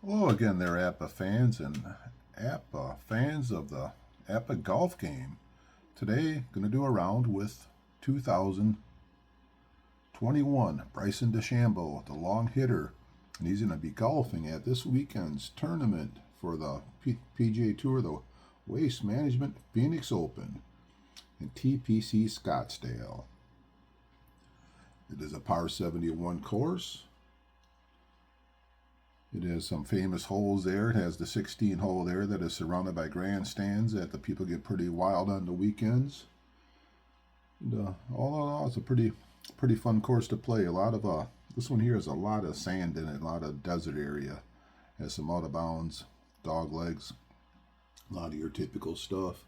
Hello again there, APBA fans and APBA fans of the APBA Golf game. Today, going to do a round with 2021 Bryson DeChambeau, the long hitter, and he's going to be golfing at this weekend's tournament for the PGA Tour, the Waste Management Phoenix Open in TPC Scottsdale. It is a par 71 course. It has some famous holes there. It has the 16 hole there that is surrounded by grandstands that the people get pretty wild on the weekends. And all in all, it's a pretty fun course to play. A lot of this one here has a lot of sand in it, a lot of desert area. It has some out of bounds, dog legs, a lot of your typical stuff.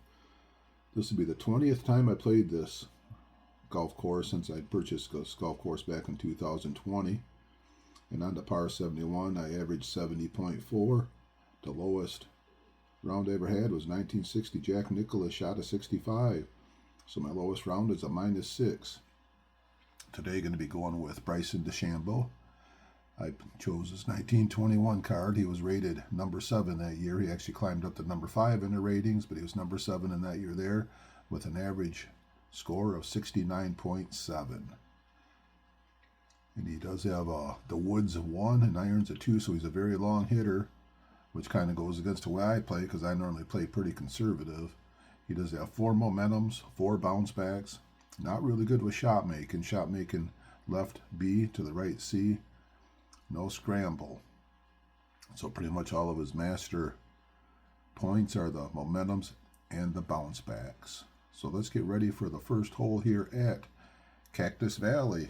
This will be the 20th time I played this golf course since I purchased this golf course back in 2020. And on the par 71, I averaged 70.4. The lowest round I ever had was 1960 Jack Nicklaus shot a 65. So my lowest round is a -6. Today going to be going with Bryson DeChambeau. I chose his 1921 card. He was rated number 7 that year. He actually climbed up to number 5 in the ratings, but he was number 7 in that year there with an average score of 69.7. And he does have the woods of 1 and irons of 2, so he's a very long hitter, which kind of goes against the way I play because I normally play pretty conservative. He does have 4 momentums, 4 bounce backs. Not really good with shot making. Shot making left B to the right C. No scramble. So pretty much all of his master points are the momentums and the bounce backs. So let's get ready for the first hole here at Cactus Valley,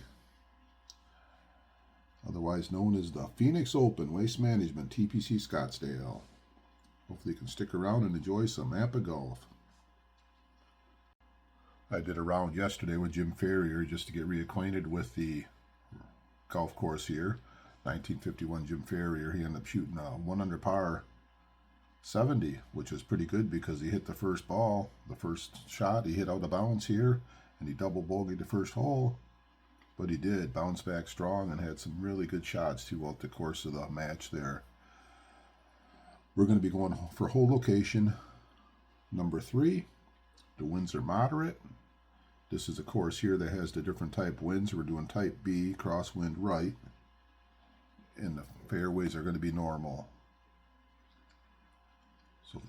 otherwise known as the Phoenix Open Waste Management TPC Scottsdale. Hopefully you can stick around and enjoy some APBA Golf. I did a round yesterday with Jim Ferrier just to get reacquainted with the golf course here. 1951 Jim Ferrier. He ended up shooting a 1 under par 70, which was pretty good because he hit the first ball, the first shot. He hit out of bounds here, and he double bogeyed the first hole. But he did bounce back strong and had some really good shots throughout the course of the match there. We're going to be going for hole location number 3. The winds are moderate. This is a course here that has the different type winds. We're doing type B, crosswind right. And the fairways are going to be normal. So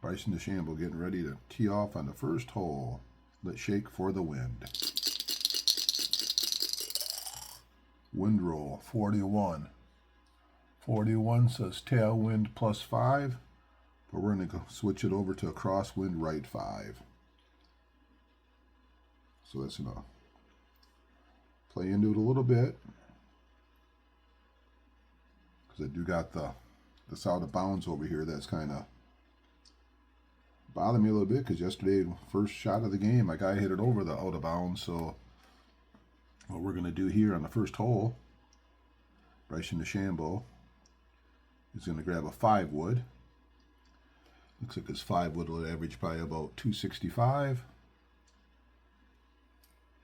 Bryson DeChambeau getting ready to tee off on the first hole. Let's shake for the wind. Wind roll 41. 41 says tailwind +5, but we're going to switch it over to a crosswind right 5. So that's going to play into it a little bit, because I do got this out of bounds over here that's kind of bothering me a little bit, because yesterday, first shot of the game, my guy hit it over the out of bounds. So what we're going to do here on the first hole, Bryson DeChambeau is going to grab a 5 wood. Looks like his 5 wood will average probably about 265.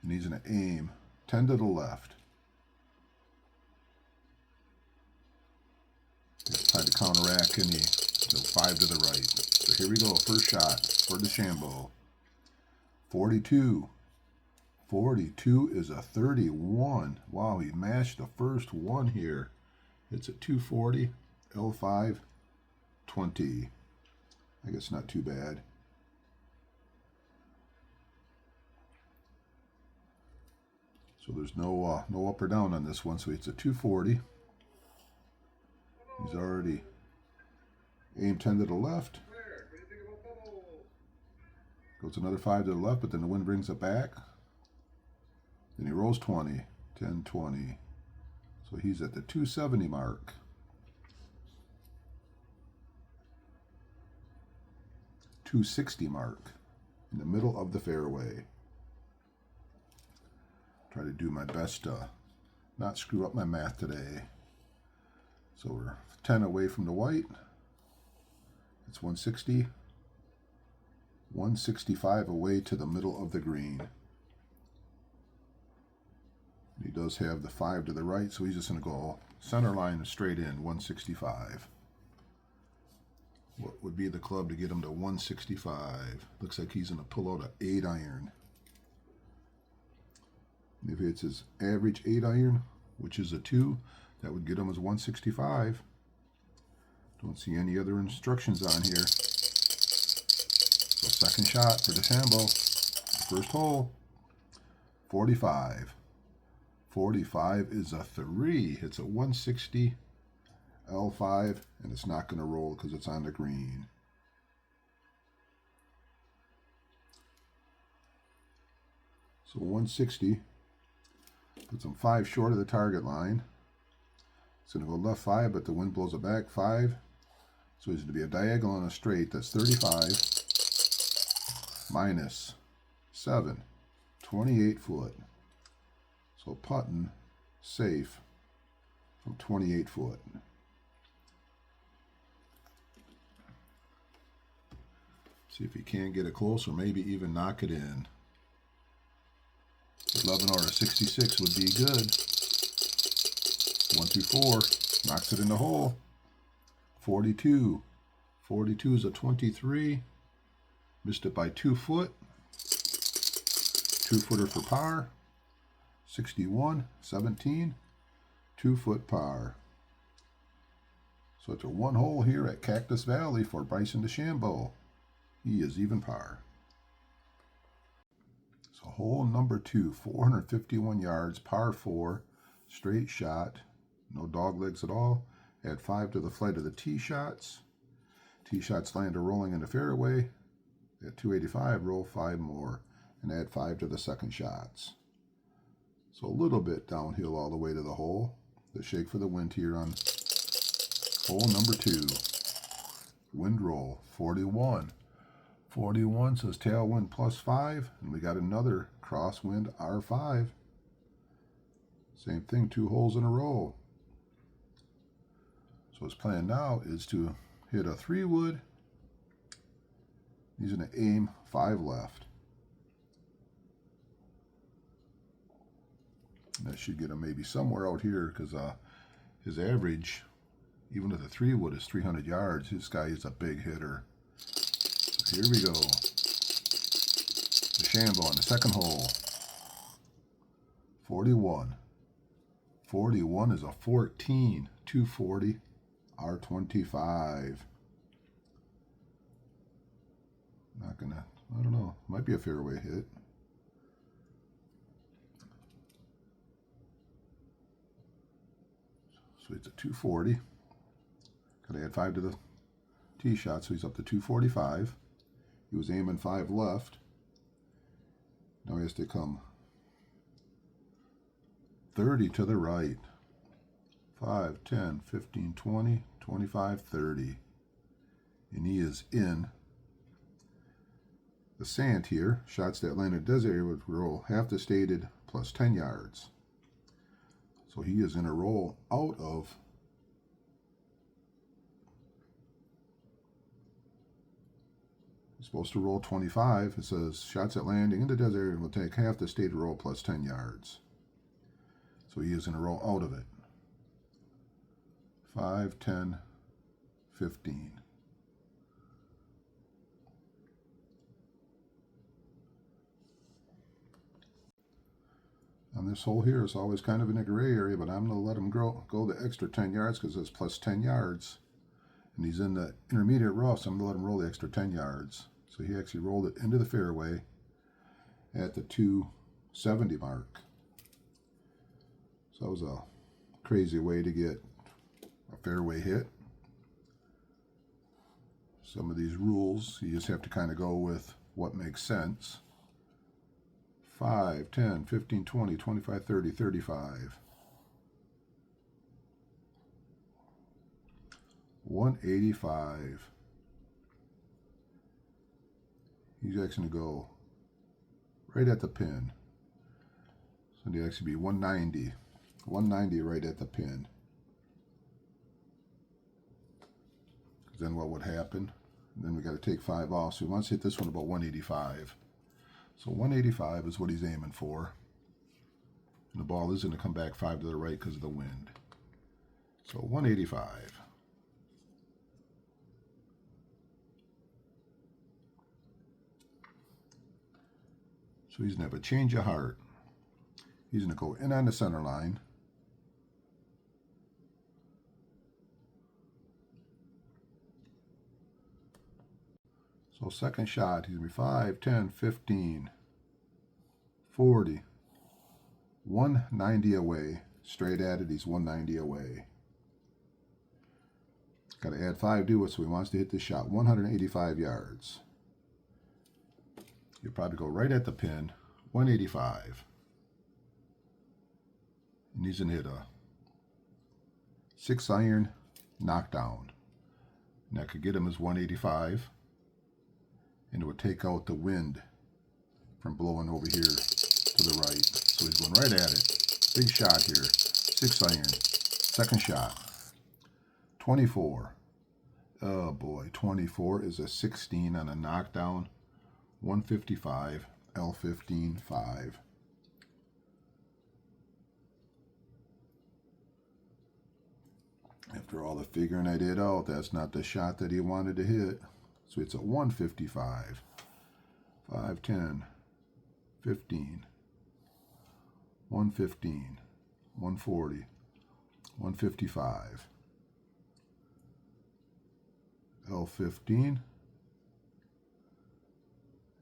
And he's going to aim 10 to the left. Try to counteract any 5 to the right. So here we go, first shot for DeChambeau. 42. 42 is a 31. Wow, he mashed the first one here. It's a 240, L5, 20. I guess not too bad. So there's no up or down on this one, so it's a 240. He's already aimed 10 to the left. Goes another 5 to the left, but then the wind brings it back. Then he rolls 20, 10, 20. So he's at the 270 mark. .260 mark in the middle of the fairway. Try to do my best to not screw up my math today. So we're 10 away from the white. It's 160. 165 away to the middle of the green. He does have the 5 to the right, so he's just going to go center line straight in, 165. What would be the club to get him to 165? Looks like he's going to pull out an 8 iron. If it's his average 8 iron, which is a 2, that would get him as 165. Don't see any other instructions on here. So second shot for DeChambeau. First hole, 45. 45 is a 3. It's a 160 L5, and it's not going to roll because it's on the green. So 160 puts him 5 short of the target line. It's going to go left 5, but the wind blows it back 5. So he's going to be a diagonal and a straight. That's 35 minus 7, 28 foot. So putting safe from 28 foot. See if he can't get it close or maybe even knock it in. 11 or a 66 would be good. 124 knocks it in the hole. 42. 42 is a 23. Missed it by 2 foot. 2-footer for par. 61, 17, 2-foot par. So it's a 1 hole here at Cactus Valley for Bryson DeChambeau. He is even par. So hole number 2, 451 yards, par 4, straight shot, no dog legs at all. Add 5 to the flight of the tee shots. Tee shots land a rolling in the fairway. At 285, roll 5 more and add 5 to the second shots. So a little bit downhill all the way to the hole. The shake for the wind here on hole number 2. Wind roll, 41. 41 says tailwind plus 5, and we got another crosswind R5. Same thing, 2 holes in a row. So his plan now is to hit a 3-wood. He's going to aim 5 left. That should get him maybe somewhere out here because his average, even with a 3-wood, is 300 yards. This guy is a big hitter. So here we go. DeChambeau on the second hole. 41. 41 is a 14. 240. R25. Not gonna, I don't know. Might be a fairway hit. So it's a 240. Gotta add 5 to the tee shot, so he's up to 245. He was aiming 5 left. Now he has to come 30 to the right. 5, 10, 15, 20, 25, 30. And he is in the sand here. Shots that land in the desert area would roll half the stated plus 10 yards. So he is in a roll out of he's supposed to roll 25. It says shots at landing in the desert area will take half the stated roll plus 10 yards. So he is in a roll out of it. 5, 10, 15. On this hole here, it's always kind of in a gray area, but I'm going to let him go the extra 10 yards because it's plus 10 yards. And he's in the intermediate rough, so I'm going to let him roll the extra 10 yards. So he actually rolled it into the fairway at the 270 mark. So that was a crazy way to get a fairway hit. Some of these rules, you just have to kind of go with what makes sense. 5, 10, 15, 20, 25, 30, 35. 185. He's actually going to go right at the pin. So it'd actually be 190. 190 right at the pin. Then what would happen? Then we got to take 5 off. So he wants to hit this one about 185. So 185 is what he's aiming for. And the ball is going to come back 5 to the right because of the wind. So 185. So he's going to have a change of heart. He's going to go in on the center line. So second shot, he's going to be 5, 10, 15, 40, 190 away. Straight at it, he's 190 away. Got to add 5 to it, so he wants to hit this shot 185 yards. You'll probably go right at the pin, 185. And he's going to hit a 6-iron knockdown. And that could get him his 185. And it would take out the wind from blowing over here to the right. So he's going right at it. Big shot here. 6-iron. Second shot. 24. Oh boy, 24 is a 16 on a knockdown. 155, L15, 5. After all the figuring I did out, that's not the shot that he wanted to hit. So it's a 155, 5, 10, 15, 115, 140, 155, L15,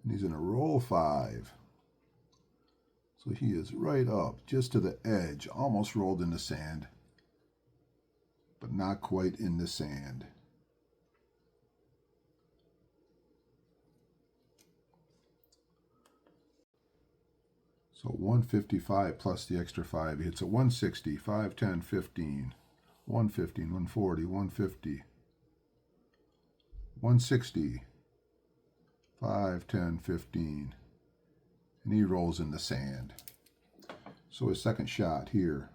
and he's in a roll 5. So he is right up, just to the edge, almost rolled in the sand, but not quite in the sand. So 155 plus the extra 5. He hits a 160, 5, 10, 15, 115, 140, 150, 160, 5, 10, 15. And he rolls in the sand. So his second shot here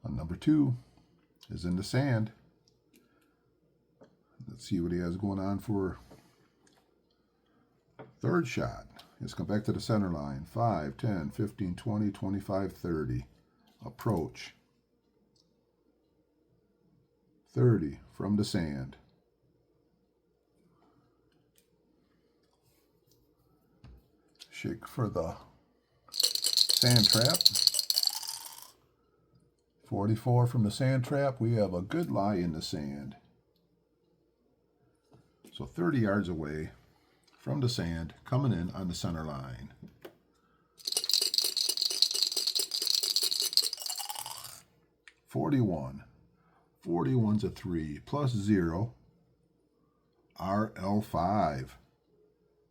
on number 2 is in the sand. Let's see what he has going on for third shot. Let's come back to the center line. 5, 10, 15, 20, 25, 30. Approach. 30 from the sand. Shake for the sand trap. 44 from the sand trap. We have a good lie in the sand. So 30 yards away from the sand, coming in on the center line. .41. 41's a 3 plus 0. RL5.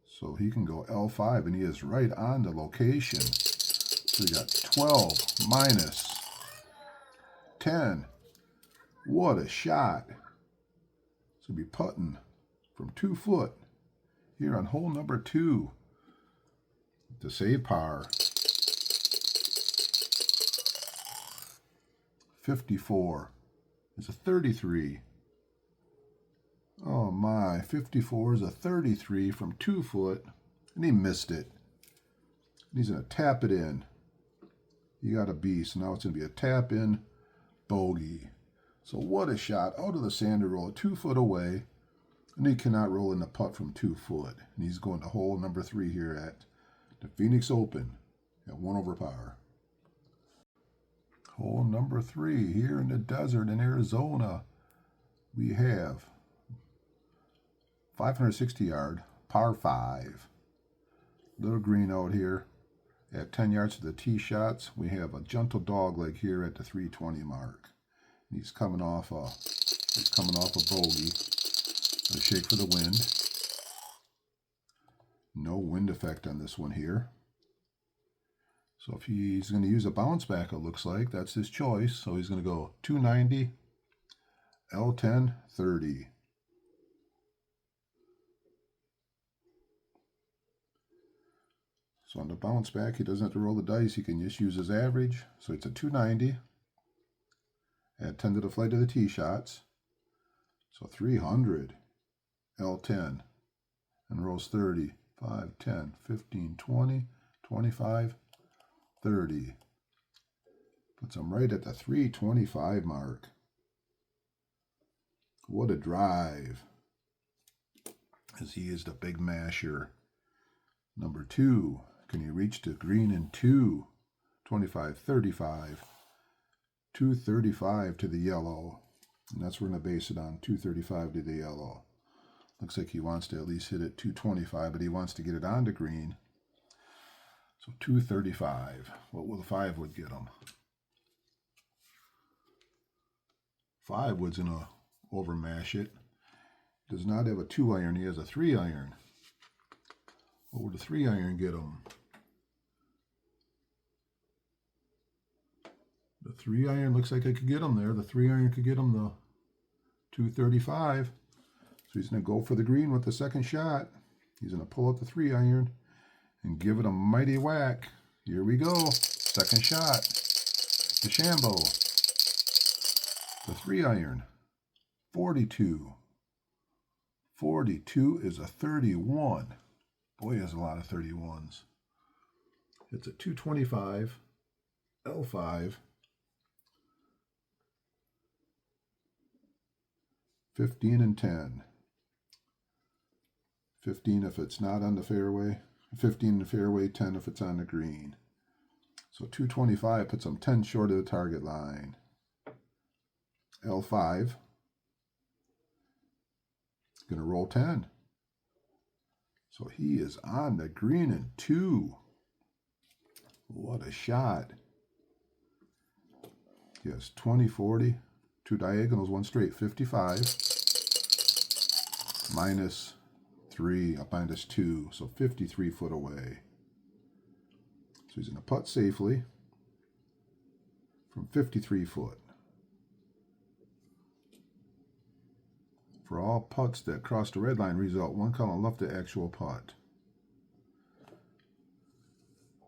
So he can go L5, and he is right on the location. So we got 12 minus 10. What a shot. So be putting from 2 foot here on hole number 2 to save par. 54 is a 33. Oh my, 54 is a 33 from 2 foot, and he missed it. He's going to tap it in. He got a beast. Now it's going to be a tap in bogey. So what a shot out of the sand to roll it 2 foot away. And he cannot roll in the putt from 2 foot. And he's going to hole number 3 here at the Phoenix Open at 1 over par. Hole number 3 here in the desert in Arizona. We have 560 yard, par 5. Little green out here. At 10 yards to the tee shots, we have a gentle dog leg here at the 320 mark. And he's coming off a bogey. A shake for the wind. No wind effect on this one here. So if he's going to use a bounce back, it looks like that's his choice. So he's going to go 290, L10, 30. So on the bounce back, he doesn't have to roll the dice. He can just use his average. So it's a 290. Add 10 to the flight of the tee shots. So 300. L10 and rolls 30, 5, 10, 15, 20, 25, 30. Puts him right at the 325 mark. What a drive. As he is the big masher. Number 2. Can he reach the green in 2? 25, 35. 235 to the yellow. And that's what we're going to base it on. 235 to the yellow. Looks like he wants to at least hit it 225, but he wants to get it on the green. So 235. What will the 5 wood get him? 5 wood's going to overmash it. Does not have a 2-iron. He has a 3-iron. What would the 3-iron get him? The 3-iron looks like it could get him there. The 3-iron could get him the 235. So he's going to go for the green with the second shot. He's going to pull up the 3-iron and give it a mighty whack. Here we go. Second shot. DeChambeau. The 3-iron. 42. 42 is a 31. Boy, has a lot of 31s. It's a 225. L5. 15 and 10. 15 if it's not on the fairway. 15 in the fairway, 10 if it's on the green. So 225 puts him 10 short of the target line. L5. Going to roll 10. So he is on the green in 2. What a shot. Yes, 20, 40. 2 diagonals, 1 straight, 55. Minus 3, up minus 2, so 53 foot away. So he's going to putt safely from 53 foot. For all putts that cross the red line, result 1 column left the actual putt.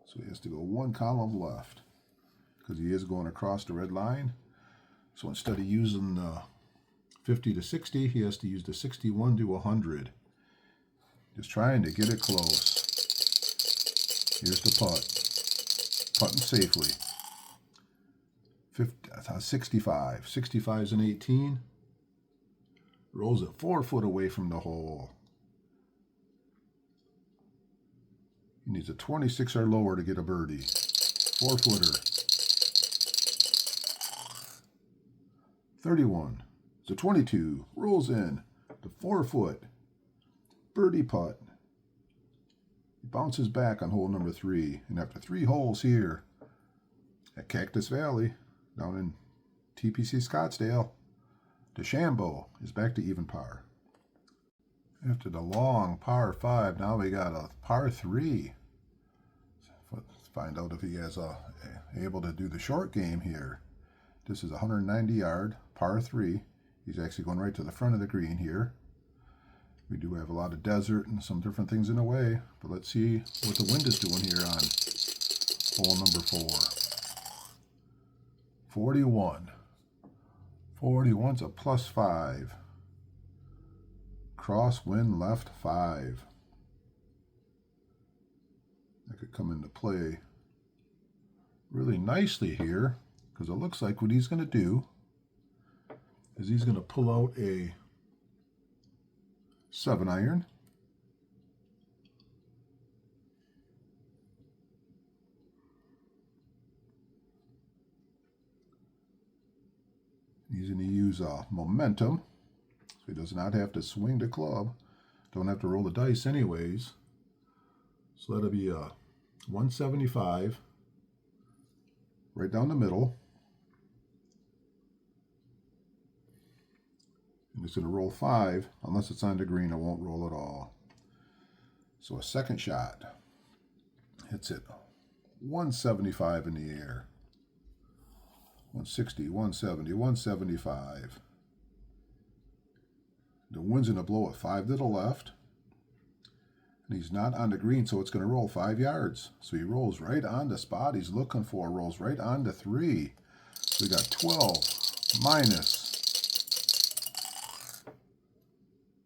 So he has to go 1 column left because he is going across the red line. So instead of using the 50 to 60, he has to use the 61 to 100. Just trying to get it close. Here's the putt. Putting safely. 65. 65 is an 18. Rolls it 4 foot away from the hole. He needs a 26 or lower to get a birdie. 4-footer. 31. It's a 22. Rolls in. The 4-foot. Birdie putt. He bounces back on hole number 3. And after 3 holes here at Cactus Valley, down in TPC Scottsdale, DeChambeau is back to even par. After the long par 5, now we got a par 3. Let's find out if he is able to do the short game here. This is a 190-yard par 3. He's actually going right to the front of the green here. We do have a lot of desert and some different things in the way, but let's see what the wind is doing here on hole number 4. 41. 41's a +5. Crosswind left 5. That could come into play really nicely here, because it looks like what he's going to do is he's going to pull out a 7-iron. He's going to use momentum, so he does not have to swing the club. Don't have to roll the dice anyways. So that'll be a 175 right down the middle. And it's going to roll 5. Unless it's on the green, it won't roll at all. So a second shot hits it 175 in the air. 160, 170, 175. The wind's going to blow at 5 to the left. And he's not on the green, so it's going to roll 5 yards. So he rolls right on the spot he's looking for. Rolls right on to 3. So we got 12 minus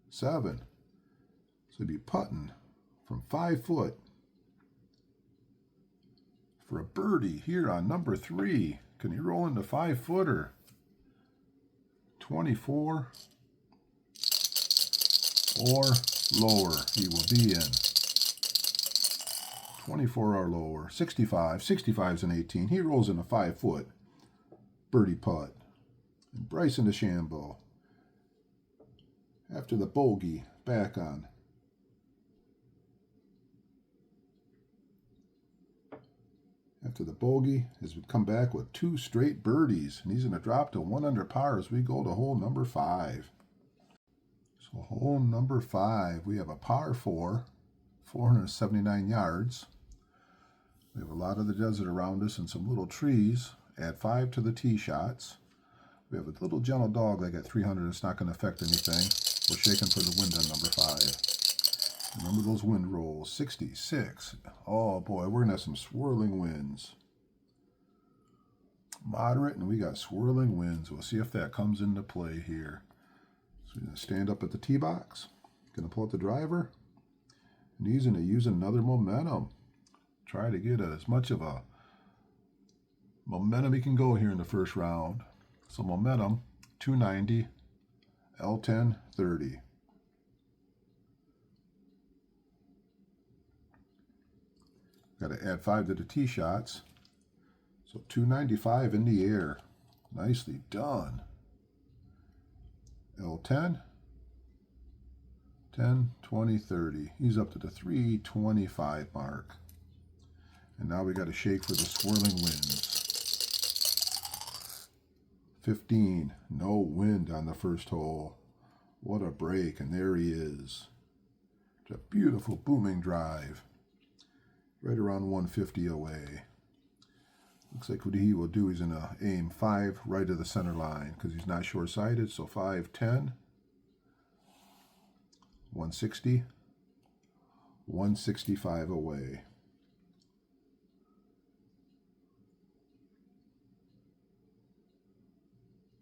7. So he'd be putting from 5 foot for a birdie here on number 3. Can he roll into 5-footer? 24 or lower he will be in. 24 or lower. 65. 65 is an 18. He rolls in a 5-foot birdie putt. And Bryson DeChambeau, after the bogey, back on. After the bogey, has come back with 2 straight birdies. And he's going to drop to 1 under par as we go to hole number 5. So hole number 5, we have a par 4, 479 yards. We have a lot of the desert around us and some little trees. Add 5 to the tee shots. We have a little gentle dog leg at 300. It's not going to affect anything. We're shaking for the wind on number 5. Remember those wind rolls. 66. Oh boy, we're going to have some swirling winds. Moderate, and we got swirling winds. We'll see if that comes into play here. So we're going to stand up at the tee box. Going to pull out the driver. And he's going to use another momentum. Try to get as much of a momentum he can go here in the first round. So momentum, 290, L10, 30. Got to add 5 to the tee shots. So 295 in the air. Nicely done. L10, 10, 20, 30. He's up to the 325 mark. And now we got to shake for the swirling winds. 15, no wind on the first hole. What a break, and there he is. It's a beautiful booming drive. Right around 150 away. Looks like what he will do, he's going to aim 5 right of the center line because he's not short-sighted. So 5, 10, 160, 165 away.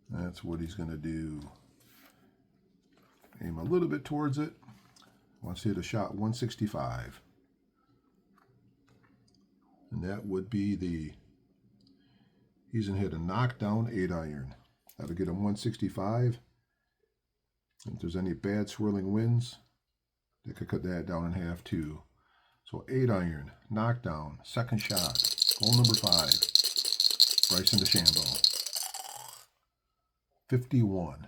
That's what he's going to do. Aim a little bit towards it. Wants to hit a shot 165. And that would be he's going to hit a knockdown 8-iron. That'll get him 165. If there's any bad swirling winds, they could cut that down in half too. So 8-iron, knockdown, second shot. Hole number 5. Bryson DeChambeau. 51.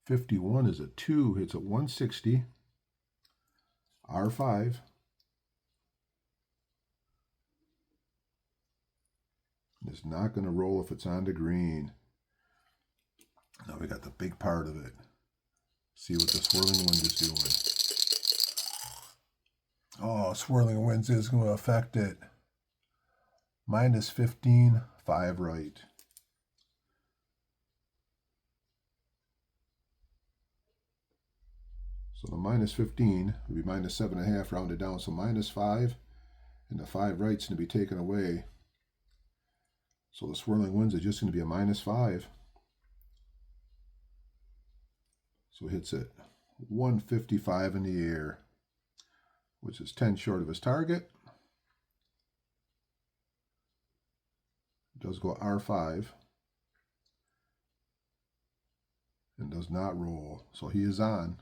51 is a 2, hits at 160. R5. It's not going to roll if it's on the green. Now we got the big part of it. See what the swirling wind is doing. Oh, swirling winds is going to affect it. Minus 15, 5 right. So the minus 15 would be minus 7.5 rounded down. So minus 5, and the 5 right's going to be taken away. So the swirling winds are just going to be a minus 5. So hits it 155 in the air, which is 10 short of his target. Does go R5 and does not roll. So he is on.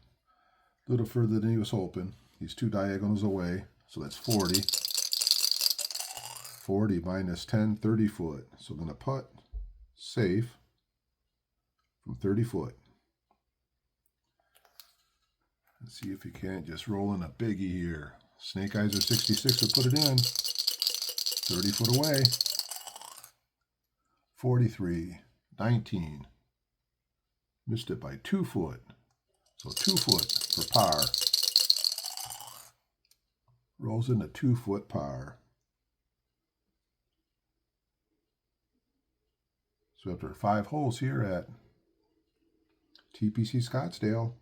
A little further than he was hoping. He's 2 diagonals away, so that's 40. 40 minus 10, 30 foot. So going to putt safe from 30 foot. Let's see if he can't just roll in a biggie here. Snake eyes are 66 to put it in. 30 foot away. 43, 19. Missed it by 2 foot. So 2 foot for par. Rolls in a 2 foot par. So after 5 holes here at TPC Scottsdale,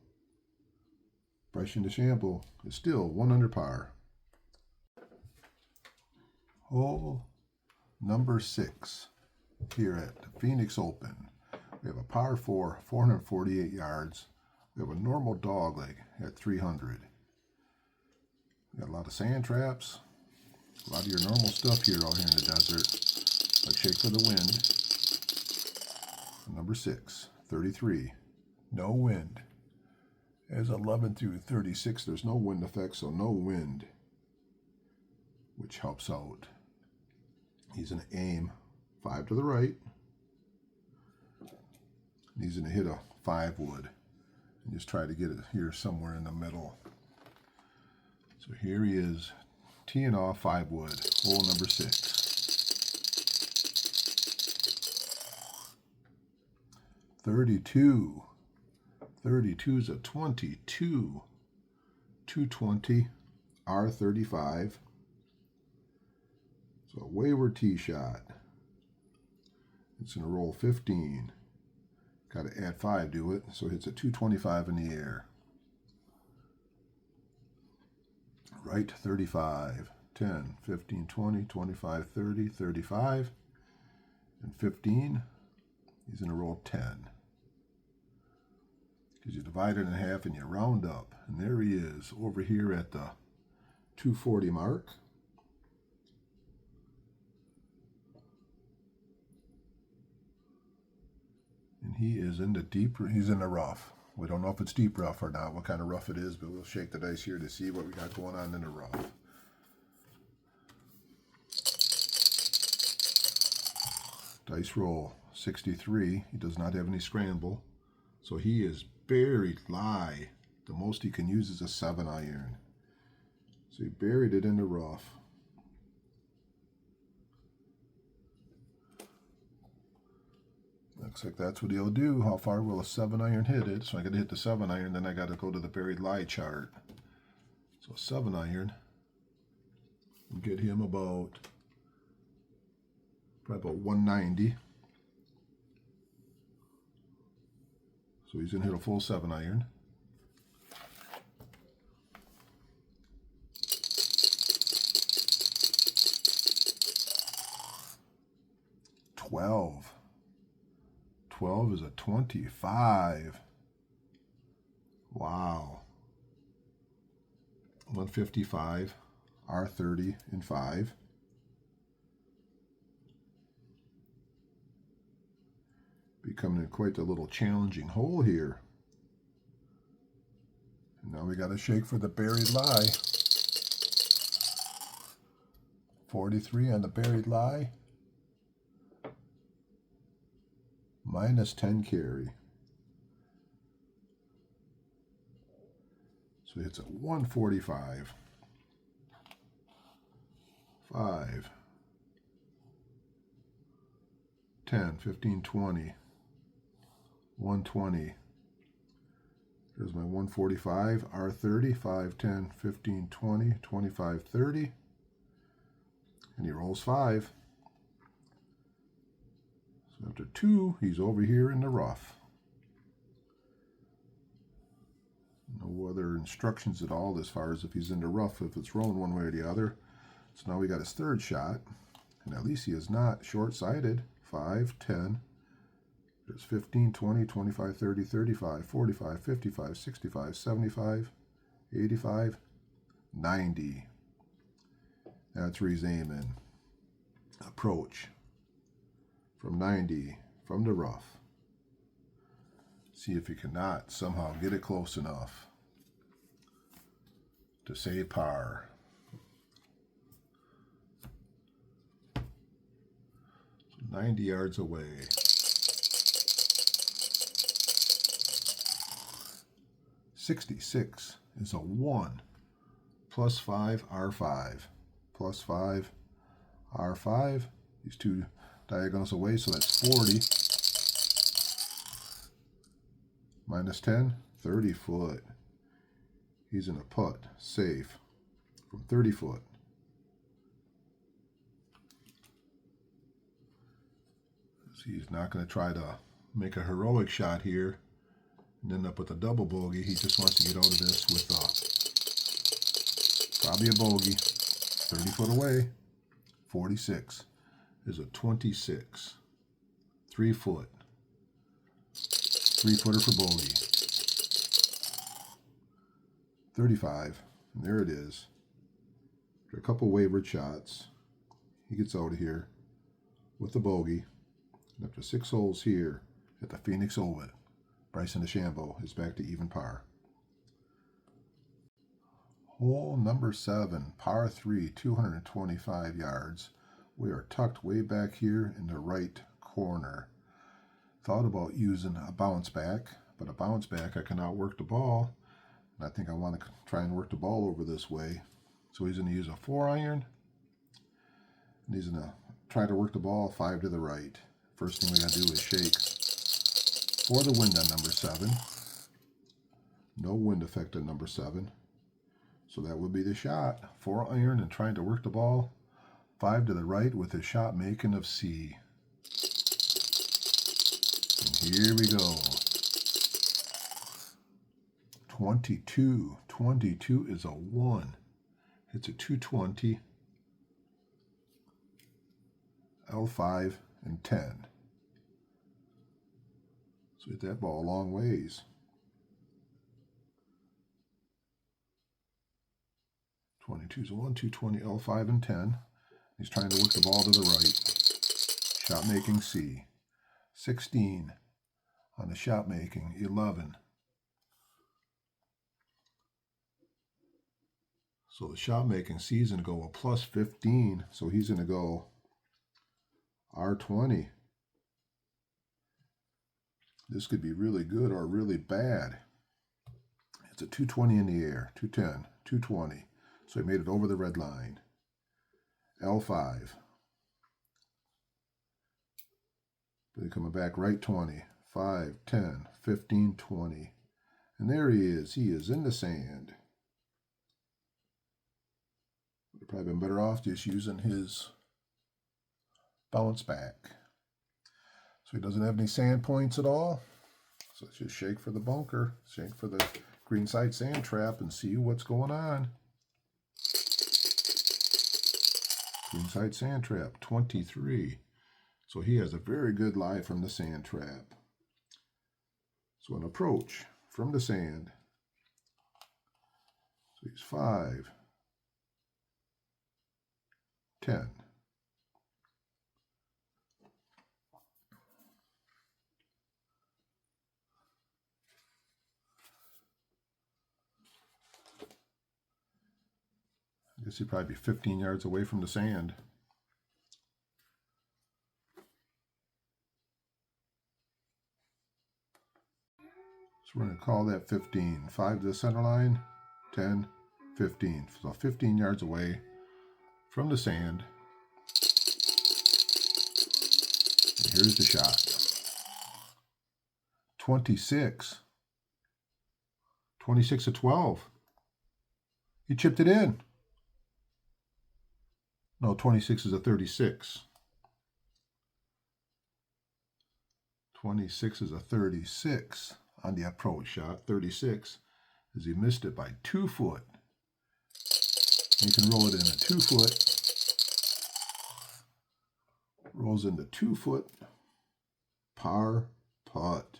Bryson DeChambeau is still 1 under par. Hole number 6 here at the Phoenix Open. We have a par 4, 448 yards. We have a normal dog leg at 300. We got a lot of sand traps, a lot of your normal stuff here out here in the desert. Like shake for the wind. number 6, 33. No wind. As 11 through 36, there's no wind effect, so no wind, which helps out. He's going to aim 5 to the right. He's going to hit a 5 wood and just try to get it here somewhere in the middle. So here he is, teeing off 5 wood, hole number 6. 32. 32 is a 22. 220, R35. So a wayward tee shot. It's going to roll 15. Got to add 5 to it, so it hits a 225 in the air. Right 35, 10, 15, 20, 25, 30, 35, and 15. He's going to roll 10. Because you divide it in half and you round up. And there he is over here at the 240 mark. And he is in the he's in the rough. We don't know if it's deep rough or not, what kind of rough it is, but we'll shake the dice here to see what we got going on in the rough. Dice roll 63. He does not have any scramble. So he is buried lie. The most he can use is a 7-iron. So he buried it in the rough. Looks like that's what he'll do. How far will a 7-iron hit it? So I got to hit the 7-iron, then I got to go to the buried lie chart. So 7-iron. Get him about probably about 190. So he's going to hit a full 7-iron. Twelve. 12 is a 25. Wow. 155, R30 in 5. Becoming quite a little challenging hole here. And now we got to shake for the buried lie. 43 on the buried lie. Minus 10 carry. So it's a 145. 5. 10, 15, 20. 120. There's my 145, R30, 5, 10, 15, 20, 25, 30. And he rolls 5. So after 2, he's over here in the rough. No other instructions at all as far as if he's in the rough, if it's rolling one way or the other. So now we got his 3rd shot. And at least he is not short-sighted. 5, 10. There's 15, 20, 25, 30, 35, 45, 55, 65, 75, 85, 90. That's where he's aiming. Approach from 90 from the rough. See if he cannot somehow get it close enough to save par. So 90 yards away. 66 is a 1. Plus 5, R5. Plus 5, R5. These two diagonals away, so that's 40. Minus 10, 30 foot. He's in a putt, safe, from 30 foot. So he's not going to try to make a heroic shot here and end up with a double bogey. He just wants to get out of this with probably a bogey. 30 foot away. 46 is a 26. 3 foot. 3-footer for bogey. 35. And there it is. After a couple wayward shots, he gets out of here with the bogey. And after 6 holes here at the Phoenix Oval. Bryson DeChambeau is back to even par. Hole number 7, par 3, 225 yards. We are tucked way back here in the right corner. Thought about using a bounce back, but a bounce back I can outwork the ball. And I think I want to try and work the ball over this way. So he's going to use a 4-iron. And he's going to try to work the ball 5 to the right. First thing we got to do is shake for the wind on number 7. No wind effect on number 7. So that would be the shot. 4-iron and trying to work the ball 5 to the right with a shot making of C. And here we go. 22. 22 is a 1. It's a 220. L5 and 10. So hit that ball a long ways. 22 is a 1, 220, L5 and 10. He's trying to work the ball to the right. Shot making C. 16 on the shot making, 11. So the shot making C is going to go a plus 15. So he's going to go R20. This could be really good or really bad. It's a 220 in the air, 210, 220. So he made it over the red line. L5. But he's coming back right 20. 5, 10, 15, 20. And there he is. He is in the sand. Would have probably been better off just using his bounce back. So he doesn't have any sand points at all. So let's just shake for the bunker. Shake for the greenside sand trap and see what's going on. Greenside sand trap, 23. So he has a very good lie from the sand trap. So an approach from the sand. So he's 5, 10. I guess he'd probably be 15 yards away from the sand. So we're going to call that 15. 5 to the center line, 10, 15. So 15 yards away from the sand. And here's the shot. 26. 26 to 12. He chipped it in. No, 26 is a 36. 26 is a 36 on the approach shot. 36 as he missed it by 2 foot. You can roll it in a 2 foot. Rolls into 2 foot. Par putt.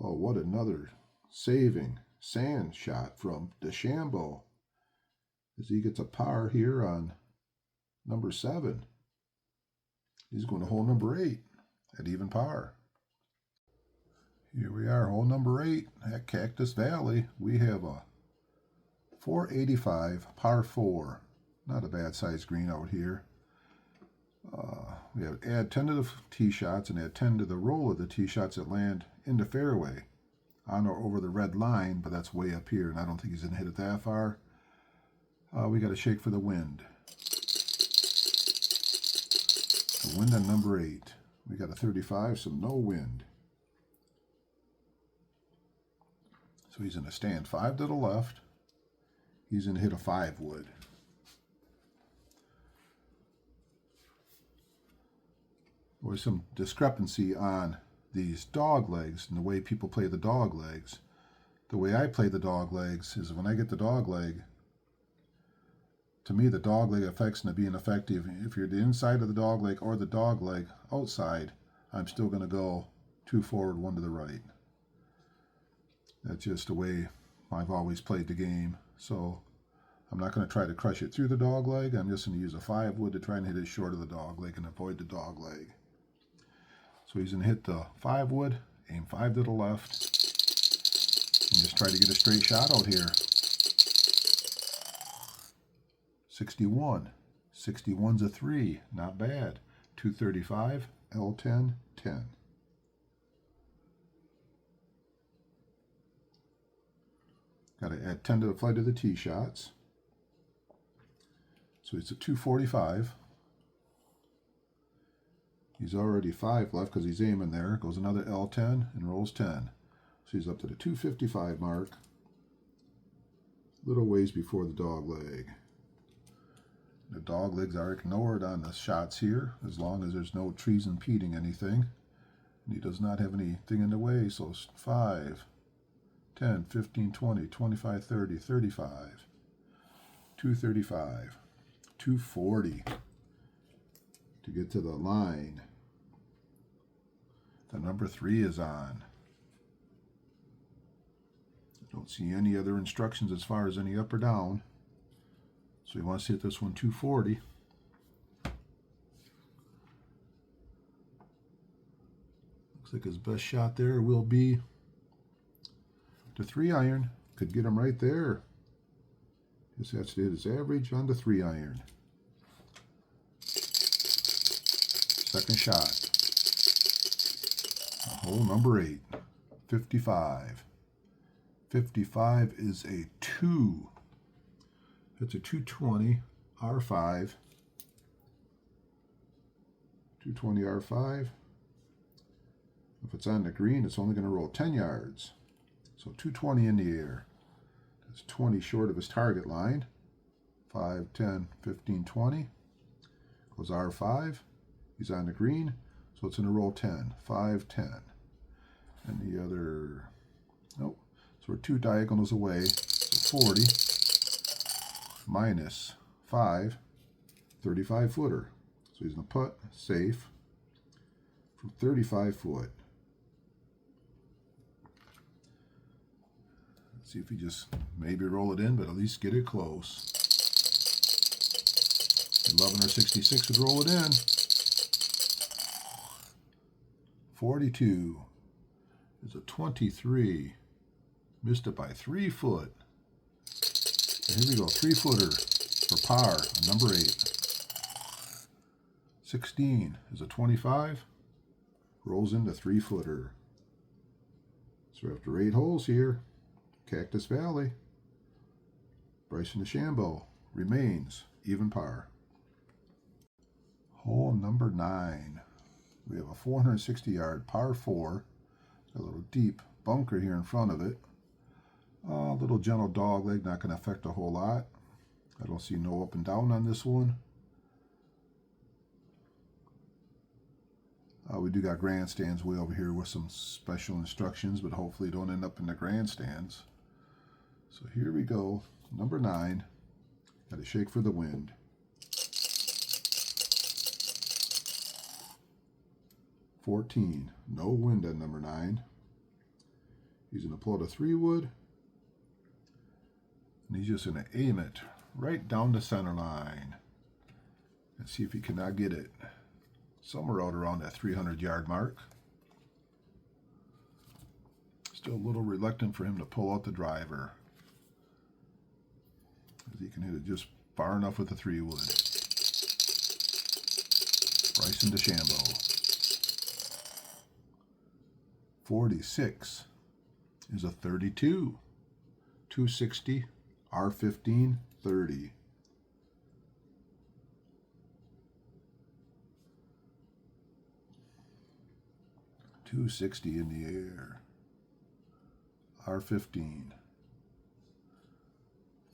Oh, what another saving sand shot from DeChambeau as he gets a par here on number 7. He's going to hole number 8 at even par. Here we are, hole number 8 at Cactus Valley. We have a 485 par 4. Not a bad size green out here. We have add 10 to the tee shots and add 10 to the roll of the tee shots that land in the fairway on or over the red line, but that's way up here, and I don't think he's going to hit it that far. We got to shake for the wind. The wind on number 8. We got a 35, so no wind. So he's going to stand 5 to the left. He's going to hit a 5 wood. There's some discrepancy on these dog legs and the way people play the dog legs. The way I play the dog legs is when I get the dog leg, to me the dog leg affects to being effective. If you're the inside of the dog leg or the dog leg outside, I'm still going to go 2 forward, 1 to the right. That's just the way I've always played the game. So I'm not going to try to crush it through the dog leg. I'm just going to use a 5 wood to try and hit it short of the dog leg and avoid the dog leg. So he's going to hit the 5 wood, aim 5 to the left, and just try to get a straight shot out here. 61. 61's a 3. Not bad. 235, L10, 10. Got to add 10 to the flight of the tee shots. So it's a 245. He's already 5 left because he's aiming there. Goes another L10 and rolls 10. So he's up to the 255 mark. Little ways before the dog leg. The dog legs are ignored on the shots here as long as there's no trees impeding anything. And he does not have anything in the way. So 5, 10, 15, 20, 25, 30, 35, 235, 240 to get to the line. The number 3 is on. I don't see any other instructions as far as any up or down. So he wants to hit this one 240. Looks like his best shot there will be the 3-iron. Could get him right there. Just has to hit his average on the 3-iron. Second shot. Hole number 8. 55. 55 is a 2. It's a 220 R5. 220 R5. If it's on the green, it's only going to roll 10 yards. So 220 in the air. That's 20 short of his target line. 5, 10, 15, 20. Goes R5. He's on the green, so it's going to roll 10. 5, 10. And the other, nope. So we're 2 diagonals away. So 40 minus 5, 35 footer. So he's going to putt safe from 35 foot. Let's see if he just maybe roll it in, but at least get it close. 11 or 66 would roll it in. 42 is a 23. Missed it by 3 foot. And here we go, 3-footer for par on number 8. 16 is a 25. Rolls into 3-footer. So after 8 holes here, Cactus Valley, Bryson DeChambeau remains even par. Hole number 9. We have a 460-yard par 4. A little deep bunker here in front of it. A little gentle dog leg, not going to affect a whole lot. I don't see no up and down on this one. We do got grandstands way over here with some special instructions, but hopefully don't end up in the grandstands. So here we go, number 9. Got to shake for the wind. $14, no wind at number 9. He's going to pull out a 3-wood. And he's just going to aim it right down the center line. And see if he cannot get it somewhere out around that 300-yard mark. Still a little reluctant for him to pull out the driver, as he can hit it just far enough with the 3-wood. Bryson DeChambeau. 46 is a 32. 260, R15, 30. .260 in the air. R15.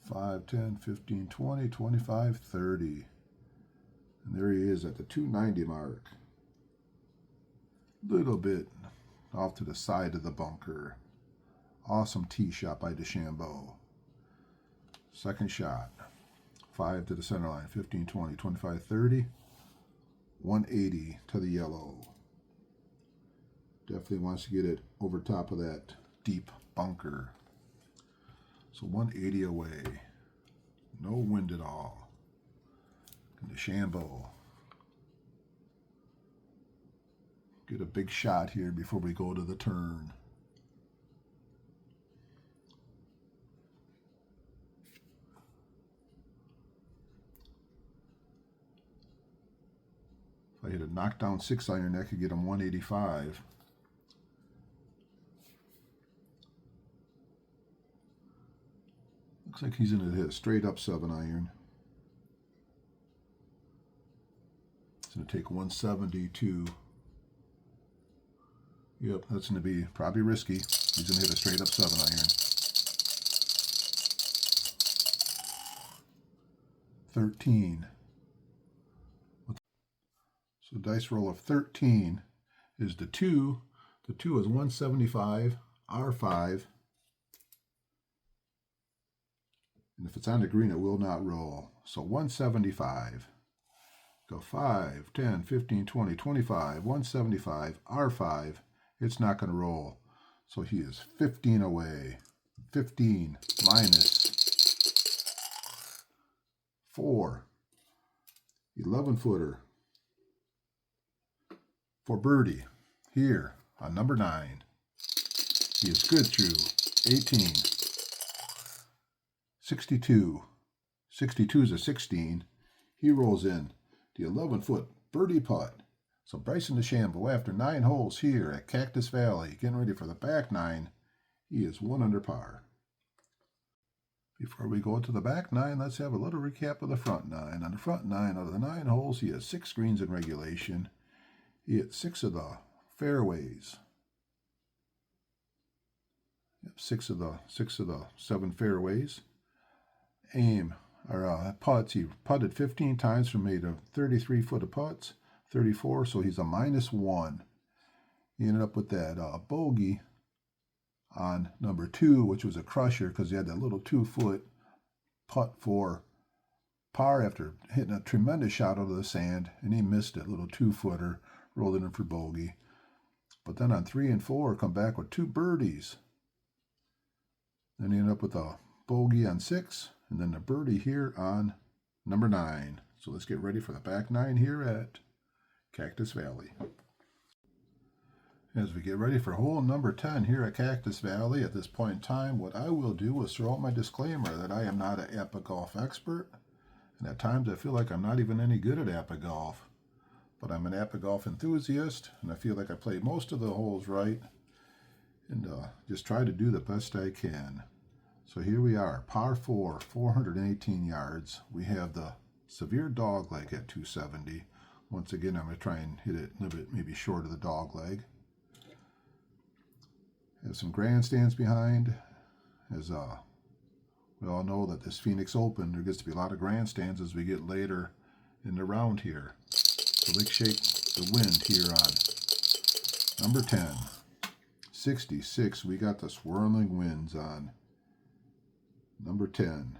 5, 10, 15, 20, 25, 30. And there he is at the 290 mark. Little bit off to the side of the bunker. Awesome tee shot by DeChambeau. Second shot. 5 to the center line. 15, 20, 25, 30. 180 to the yellow. Definitely wants to get it over top of that deep bunker. So 180 away. No wind at all. And DeChambeau. get a big shot here before we go to the turn. If I hit a knockdown 6-iron, I could get him 185. Looks like he's going to hit a straight up 7-iron. It's going to take 172. Yep, that's going to be probably risky. He's going to hit a straight up 7-iron. 13. So dice roll of 13 is the 2. The 2 is 175, R5. And if it's on the green, it will not roll. So 175. Go 5, 10, 15, 20, 25, 175, R5. It's not going to roll. So he is 15 away. 15 minus 4. 11-footer for birdie here on number 9. He is good through 18. 62. 62 is a 16. He rolls in the 11-foot birdie putt. So Bryson DeChambeau, after 9 holes here at Cactus Valley, getting ready for the back 9, he is 1 under par. Before we go to the back 9, let's have a little recap of the front 9. On the front 9, out of the 9 holes, he has 6 greens in regulation. He hit 6 of the fairways. Yep, 6 of the 7 fairways. Putts, he putted 15 times from made of 33 foot of putts, 34, so he's a -1. He ended up with that bogey on number 2, which was a crusher because he had that little 2-foot putt for par after hitting a tremendous shot out of the sand, and he missed it, little 2-footer, rolled it in for bogey. But then on 3 and 4, come back with 2 birdies. Then he ended up with a bogey on 6, and then the birdie here on number 9. So let's get ready for the back 9 here at Cactus Valley. As we get ready for hole number 10 here at Cactus Valley, at this point in time, what I will do is throw out my disclaimer that I am not an APBA Golf expert, and at times I feel like I'm not even any good at APBA Golf. But I'm an APBA Golf enthusiast, and I feel like I played most of the holes right, and just try to do the best I can. So here we are, par 4, 418 yards. We have the severe dog leg at 270. Once again, I'm going to try and hit it a little bit maybe short of the dog leg. Have some grandstands behind. As we all know that this Phoenix Open, there gets to be a lot of grandstands as we get later in the round here. So let's shake the wind here on number 10. 66, we got the swirling winds on number 10.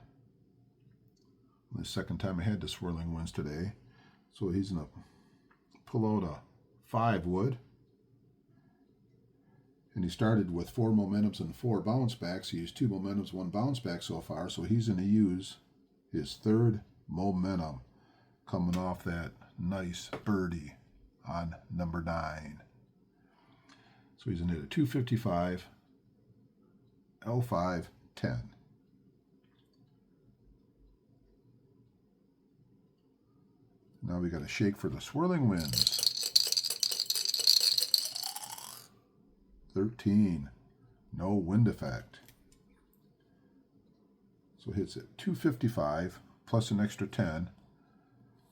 The second time I had the swirling winds today. So he's going to pull out a 5 wood. And he started with 4 momentums and 4 bounce backs. He used 2 momentums, 1 bounce back so far. So he's going to use his 3rd momentum coming off that nice birdie on number 9. So he's going to hit a 255, L5, 10. Now we got to shake for the swirling winds. 13, no wind effect. So hits it 255 plus an extra 10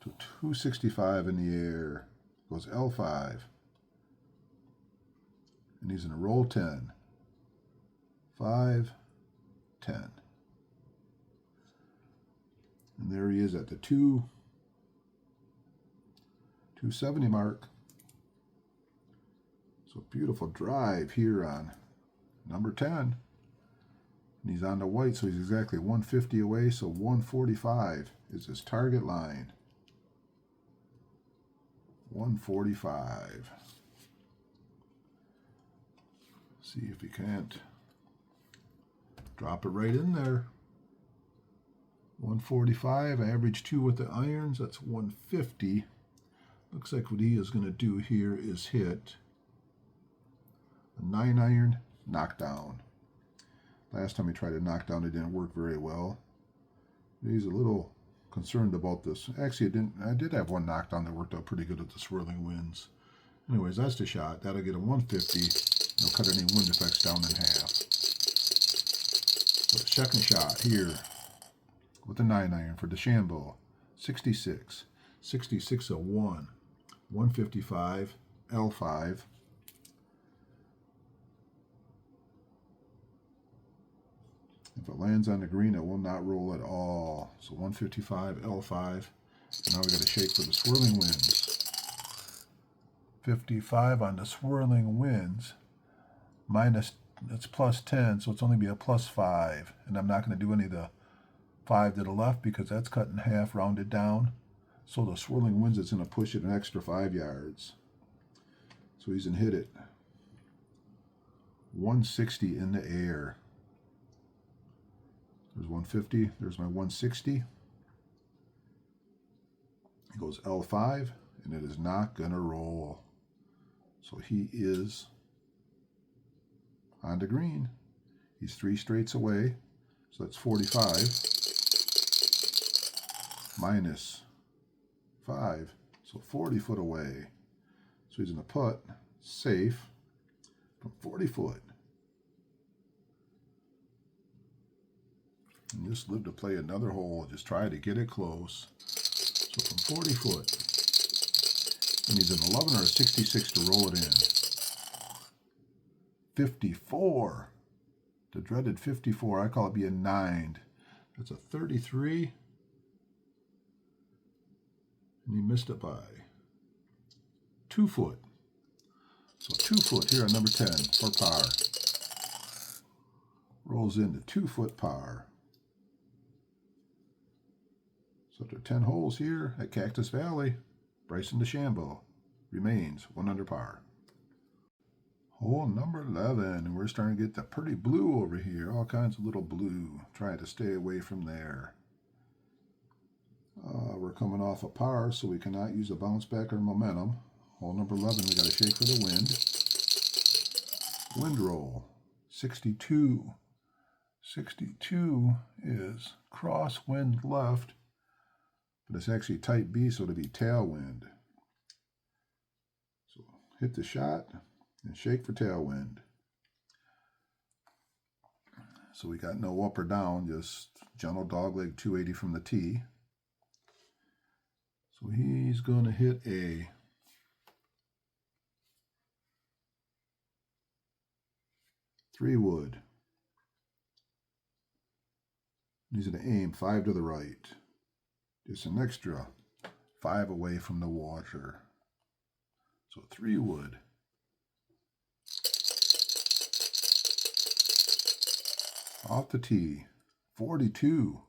to 265 in the air. Goes L5. And he's going to roll 10. 5, 10. And there he is at the 270 mark. So beautiful drive here on number 10. And he's on the white, so he's exactly 150 away, so 145 is his target line. 145. See if he can't drop it right in there. 145, average 2 with the irons, that's 150. Looks like what he is going to do here is hit A 9-iron knockdown. Last time he tried to knock down, it didn't work very well. He's a little concerned about this. Actually, I did have one knockdown that worked out pretty good at the swirling winds. Anyways, that's the shot. That'll get a 150. It'll cut any wind effects down in half. So the second shot here with the 9-iron for DeChambeau. 66. 66 a 1. 155. L5. If it lands on the green, it will not roll at all. So 155, L5. Now we got to shake for the swirling winds. 55 on the swirling winds. Minus, it's plus 10, so it's only be a plus 5. And I'm not going to do any of the 5 to the left because that's cut in half, rounded down. So the swirling winds is going to push it an extra 5 yards. So he's going to hit it 160 in the air. There's 150. There's my 160. It goes L5, and it is not going to roll. So he is on the green. He's 3 straights away. So that's 45 minus 5. So 40 foot away. So he's going to putt safe from 40 foot. And just live to play another hole. Just try to get it close. So from 40 foot. And he's an 11 or a 66 to roll it in. 54. The dreaded 54. I call it being 9. That's a 33. And he missed it by 2 foot. So 2 foot here on number 10 for par. Rolls into 2 foot par. So after 10 holes here at Cactus Valley, Bryson DeChambeau remains 1 under par. Hole number 11, and we're starting to get the pretty blue over here. All kinds of little blue. Trying to stay away from there. We're coming off a par, so we cannot use a bounce back or momentum. Hole number 11, we got to shake for the wind. Wind roll, 62. 62 is crosswind left, but it's actually type B, so it'll be tailwind. So hit the shot and shake for tailwind. So we got no up or down, just gentle dogleg 280 from the tee. So he's going to hit a three wood. He's going to aim 5 to the right. Just an extra 5 away from the water. So 3 wood. Off the tee. 42.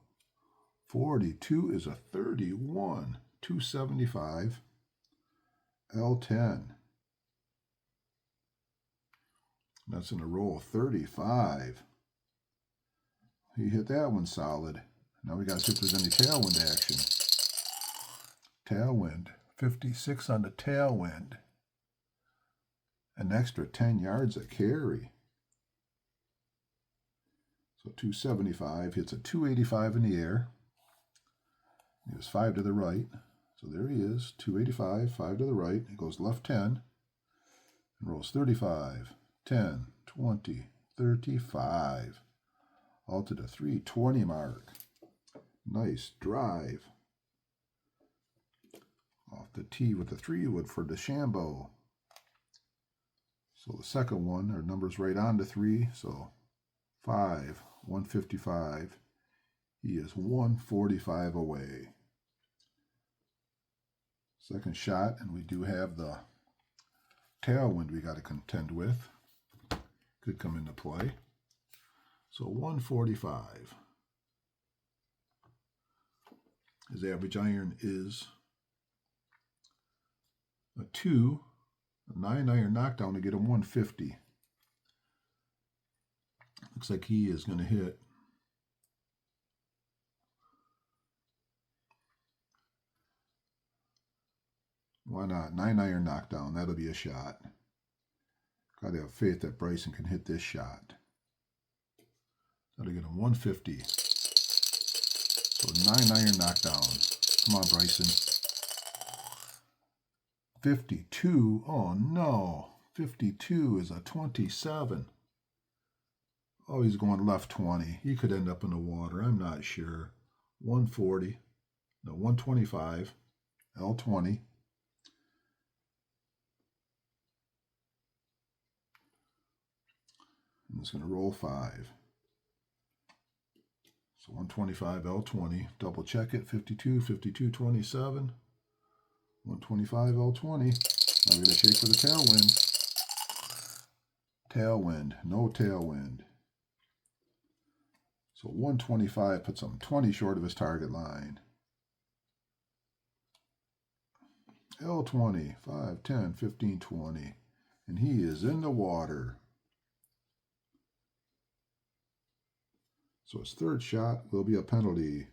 42 is a 31. 275. L10. That's in a roll 35. He hit that one solid. Now we got to see if there's any tailwind action. Tailwind. 56 on the tailwind. An extra 10 yards of carry. So 275 hits a 285 in the air. He was 5 to the right. So there he is. 285, 5 to the right. He goes left 10. And rolls 35, 10, 20, 35. All to the 320 mark. Nice drive. Off the tee with the 3 wood for DeChambeau. So the second one, our number's right on to 3. So 5, 155. He is 145 away. Second shot, and we do have the tailwind we got to contend with. Could come into play. So 145. His average iron is a 2, a 9-iron knockdown to get him 150. Looks like he is going to hit why not? 9-iron knockdown. That'll be a shot. Gotta have faith that Bryson can hit this shot. Gotta get him 150. So 9-iron knockdown. Come on, Bryson. 52. Oh no. 52 is a 27. Oh, he's going left 20. He could end up in the water. I'm not sure. 140. No, 125. L20. I'm just going to roll 5. So 125 L20. Double check it. 52, 52, 27. 125 L20. Now we're going to shake for the tailwind. Tailwind. No tailwind. So 125 puts him 20 short of his target line. L20. 5, 10, 15, 20. And he is in the water. So his third shot will be a penalty.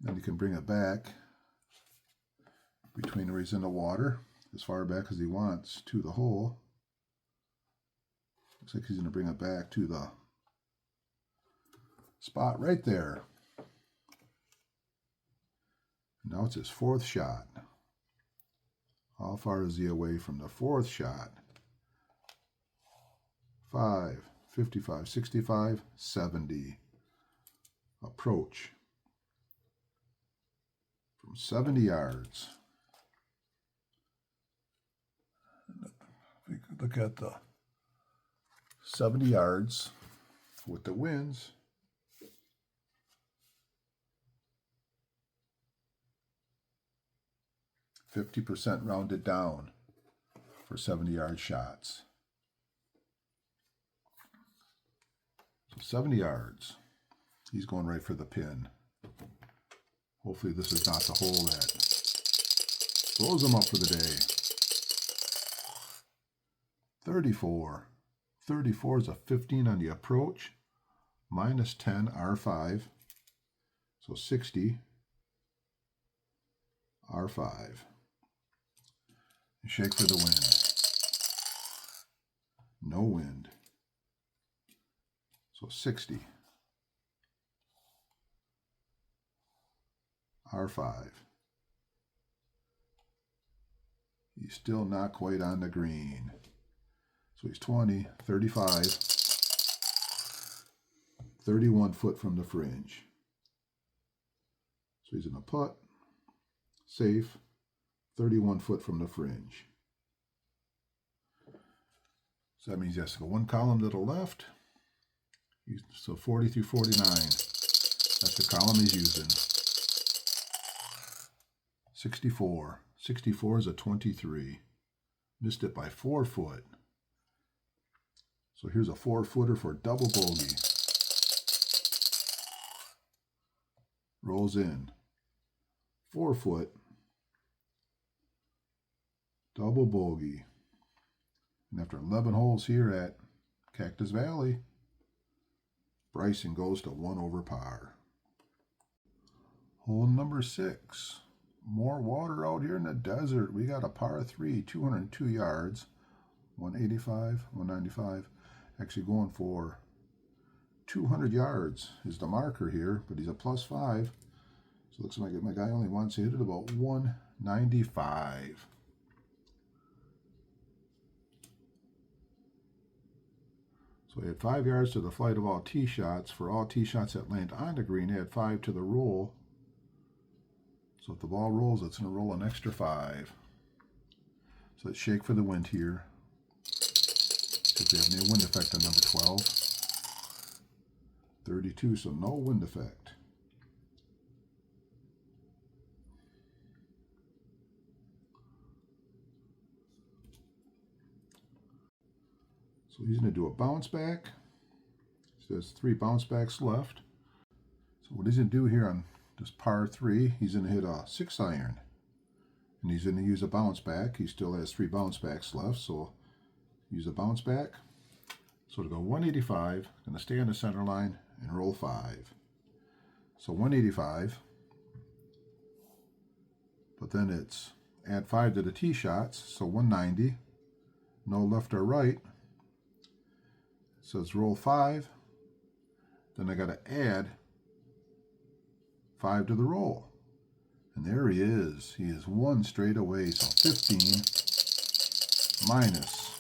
Then he can bring it back between where he's in the water, as far back as he wants to the hole. Looks like he's going to bring it back to the spot right there. Now it's his fourth shot. How far is he away from the fourth shot? 5, 55, 65, 70. Approach. From 70 yards. We could look at the 70 yards with the winds. %, rounded down for 70-yard shots. So 70 yards. He's going right for the pin. Hopefully this is not the hole that blows him up for the day. 34. 34 is a 15 on the approach. Minus 10, R5. So 60. R5. Shake for the wind. No wind. So 60. R5. He's still not quite on the green. So he's 20, 35, 31 foot from the fringe. So he's in a putt. Safe. 31 foot from the fringe. So that means he has to go one column to the left. So 40 through 49. That's the column he's using. 64. 64 is a 23. Missed it by 4 foot. So here's a 4-footer for double bogey. Rolls in. 4 foot. Double bogey. And after 11 holes here at Cactus Valley, Bryson goes to 1 over par. Hole number 6. More water out here in the desert. We got a par 3, 202 yards, 185, 195. Actually going for 200 yards is the marker here, but he's a +5. So it looks like my guy only wants to hit it about 195. So he had 5 yards to the flight of all tee shots. For all tee shots that land on the green, he had 5 to the roll. So if the ball rolls, it's going to roll an extra 5. So let's shake for the wind here. See if we have any wind effect on number 12. 32, so no wind effect. So he's going to do a bounce back. There's 3 bounce backs left. So what he's going to do here on this par 3, he's going to hit a 6-iron. And he's going to use a bounce back. He still has 3 bounce backs left, so use a bounce back. So to go 185, going to stay on the center line and roll 5. So 185. But then it's add 5 to the tee shots, so 190. No left or right. It says roll 5. Then I got to add 5 to the roll. And there he is. He is 1 straight away, so 15 minus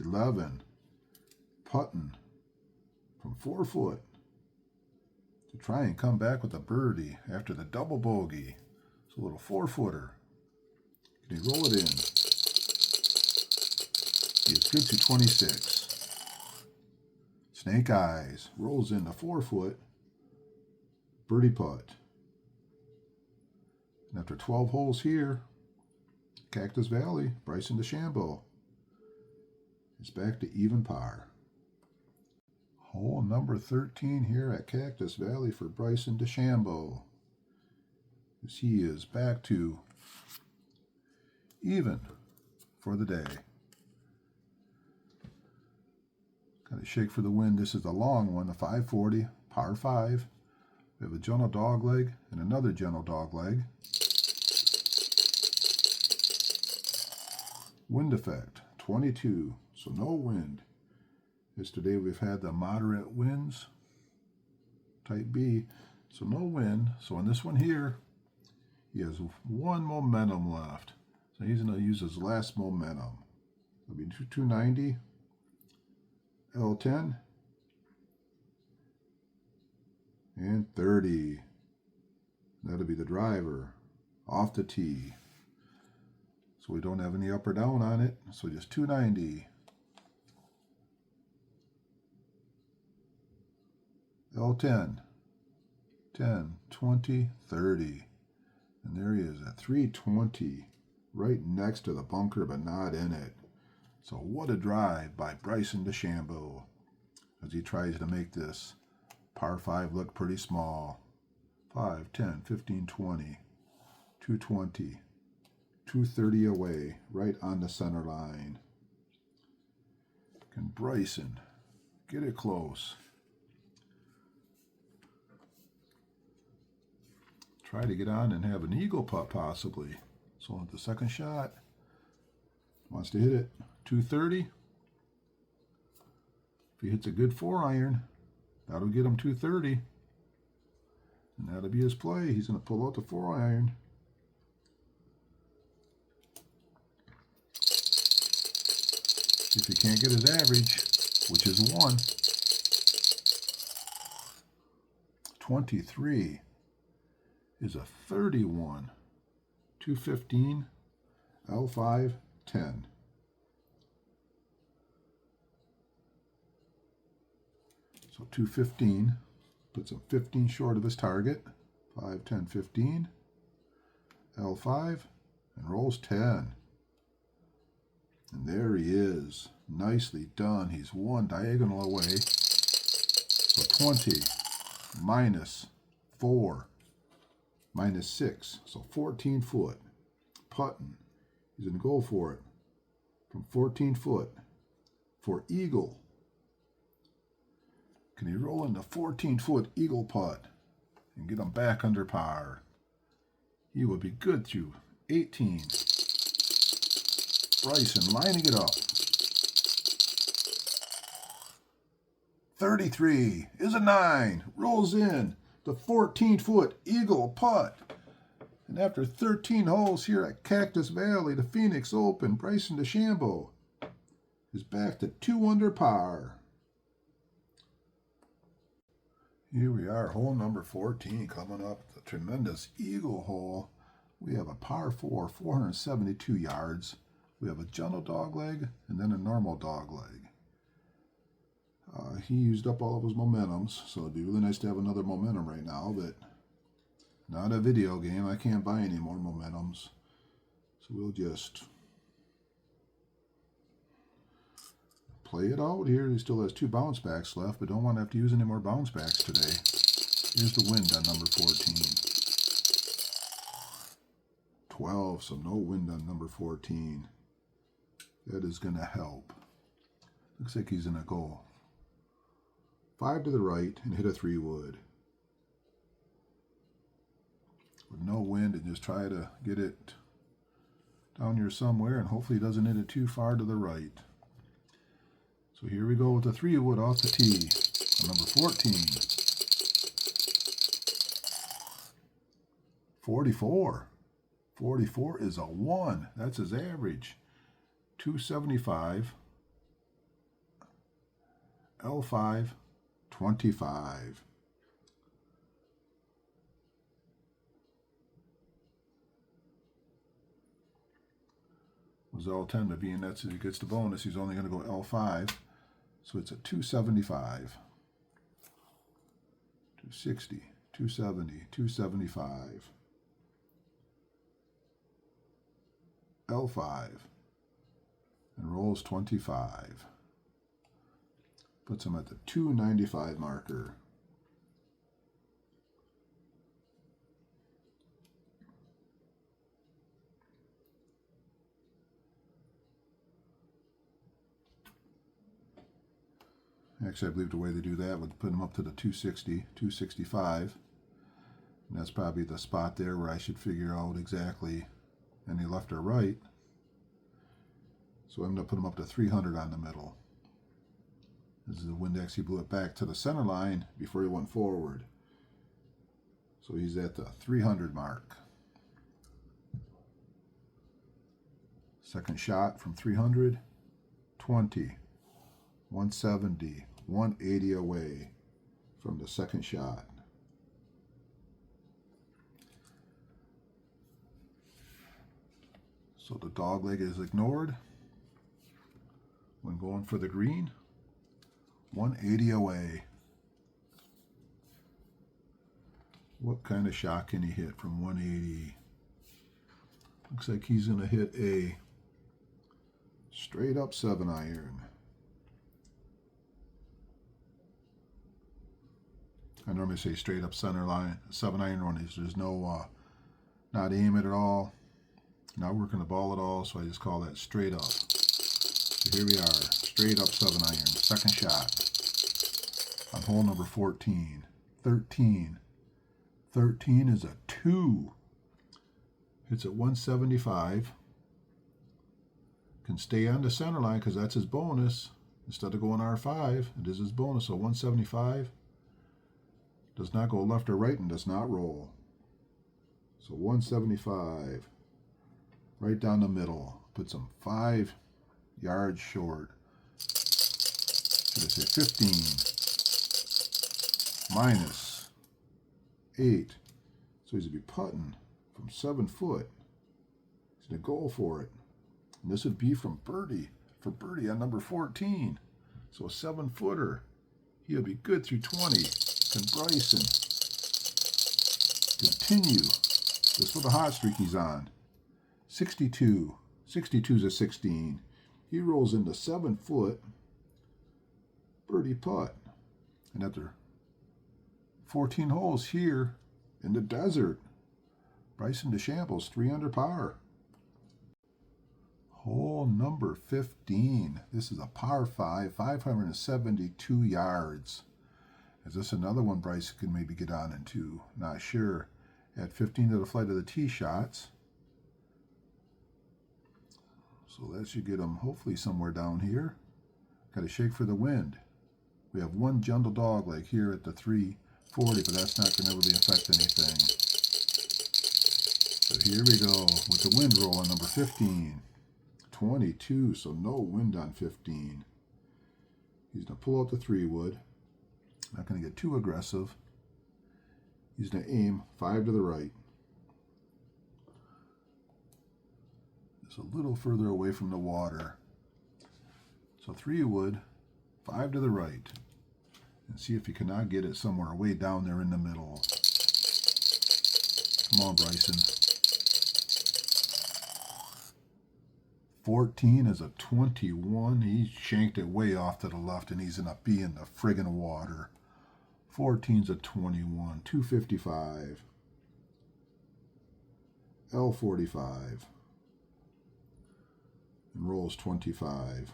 11. Putting from 4 foot to try and come back with a birdie after the double bogey. It's a little 4-footer. Can he roll it in? He is good to 26. Snake eyes. Rolls in the 4-foot. Birdie putt. And after 12 holes here, Cactus Valley, Bryson DeChambeau is back to even par. Hole number 13 here at Cactus Valley for Bryson DeChambeau, as he is back to even for the day. Got to shake for the wind. This is a long one, a 540, par 5. We have a gentle dog leg and another gentle dog leg. Wind effect, 22, so no wind. Yesterday we've had the moderate winds, type B, so no wind. So on this one here, he has 1 momentum left. So he's going to use his last momentum. It'll be 290, L10, and 30. That'll be the driver off the tee. So we don't have any up or down on it, so just 290. L10, 10, 20, 30. And there he is at 320, right next to the bunker, but not in it. So what a drive by Bryson DeChambeau as he tries to make this par 5 look pretty small. 5, 10, 15, 20, 220, 230 away, right on the center line. Can Bryson get it close? Try to get on and have an eagle putt possibly. So at the second shot, wants to hit it 230. If he hits a good 4-iron, that'll get him 230. And that'll be his play. He's going to pull out the 4-iron. If he can't get his average, which is 1, 23 is a 31, 215, L5, 10. So 215 puts him 15 short of his target. 5, 10, 15, L5, and rolls 10. And there he is. Nicely done. He's 1 diagonal away. So 20 minus 4 minus 6. So 14 foot. Putting. He's going to go for it from 14 foot for eagle. Can he roll in the 14-foot eagle putt and get him back under par? He will be good through 18. Bryson lining it up. 33 is a 9. Rolls in the 14-foot eagle putt. And after 13 holes here at Cactus Valley, the Phoenix Open, Bryson DeChambeau is back to 2 under par. Here we are, hole number 14 coming up. The tremendous eagle hole. We have a par 4, 472 yards. We have a gentle dog leg and then a normal dog leg. He used up all of his momentums, so it'd be really nice to have another momentum right now, but not a video game. I can't buy any more momentums. So we'll just play it out here. He still has 2 bounce backs left, but don't want to have to use any more bounce backs today. Here's the wind on number 14. 12, so no wind on number 14. That is going to help. Looks like he's going to go 5 to the right and hit a 3-wood. With no wind, and just try to get it down here somewhere, and hopefully he doesn't hit it too far to the right. So here we go with the 3-wood off the tee. Number 14. 44. 44 is a 1. That's his average. 275. L5. 25. Was all 10, but being that he gets the bonus, he's only going to go L5. So it's a 275. 260, 270, 275. L5. And rolls 25. Puts him at the 295 marker. Actually, I believe the way they do that would put him up to the 260, 265. And that's probably the spot there where I should figure out exactly any left or right. So I'm going to put him up to 300 on the middle. This is the Windex. He blew it back to the center line before he went forward. So he's at the 300 mark. Second shot from 300, 20, 170, 180 away from the second shot. So the dog leg is ignored when going for the green. 180 away. What kind of shot can he hit from 180? Looks like he's going to hit a straight up 7-iron. I normally say straight up center line, 7-iron when there's no, not aim it at all, not working the ball at all, so I just call that straight up. So here we are, straight up 7-iron, second shot on hole number 14. 13. 13 is a 2. Hits at 175. Can stay on the center line because that's his bonus. Instead of going R5, it is his bonus, so 175. Does not go left or right and does not roll. So 175. Right down the middle. Puts him 5 yards short. Should I say 15? Minus 8. So he's going to be putting from 7 foot. He's going to go for it. And this would be from birdie. For birdie on number 14. So a 7-footer. He'll be good through 20. Can Bryson continue? This is the hot streak he's on. 62. 62 is a 16. He rolls into 7 foot. Birdie putt. And after 14 holes here in the desert, Bryson DeChambeau's 3 under par. Hole number 15. This is a par 5, 572 yards. Is this another one Bryson can maybe get on into? Not sure. At 15 to the flight of the tee shots. So that should get him hopefully somewhere down here. Got to shake for the wind. We have one gentle dog leg here at the 340, but that's not going to really affect anything. So here we go with the wind roll on number 15. 22, so no wind on 15. He's going to pull out the 3-wood. Not going to get too aggressive. He's going to aim 5 to the right. Just a little further away from the water. So 3-wood, 5 to the right. And see if he cannot get it somewhere way down there in the middle. Come on, Bryson. 14 is a 21. He shanked it way off to the left, and he's going to be in the friggin' water. 14's a 21. 255. L45. And rolls 25.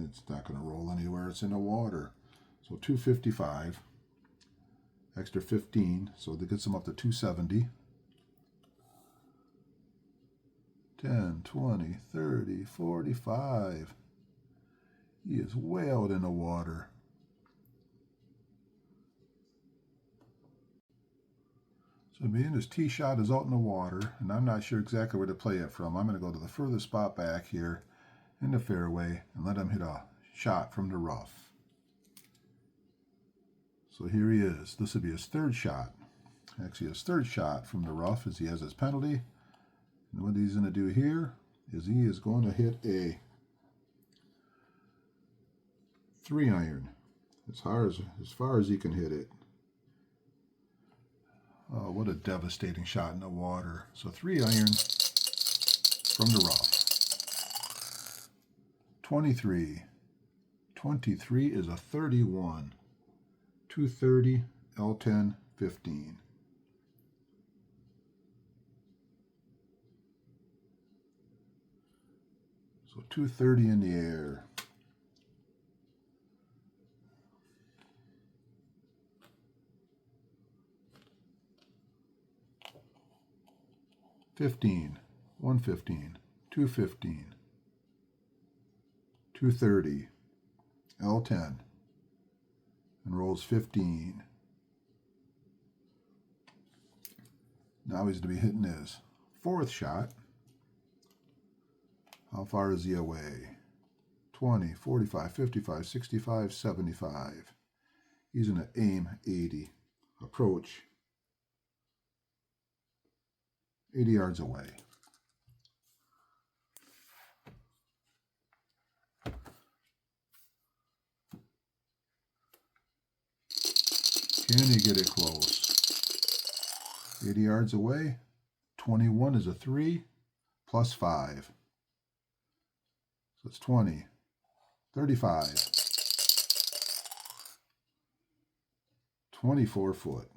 It's not going to roll anywhere. It's in the water. So 255. Extra 15. So that gets him up to 270. 10, 20, 30, 45. He is way out in the water. So being his tee shot is out in the water, and I'm not sure exactly where to play it from. I'm going to go to the furthest spot back here in the fairway and let him hit a shot from the rough. So here he is. This will be his third shot. Actually, his third shot from the rough as he has his penalty. And what he's going to do here is he is going to hit a 3-iron as far as he can hit it. Oh, what a devastating shot in the water. So 3-iron from the rough. 23. 23 is a 31. 230, L10, 15. So 230 in the air. $15, 115, 215, 230, L10, and rolls 15. Now he's going to be hitting his fourth shot. How far is he away? 20, 45, 55, 65, 75. He's going to aim 80. Approach 80 yards away. Can he get it close? 80 yards away. 21 is a 3 plus 5. So it's 20. 35. 24 foot.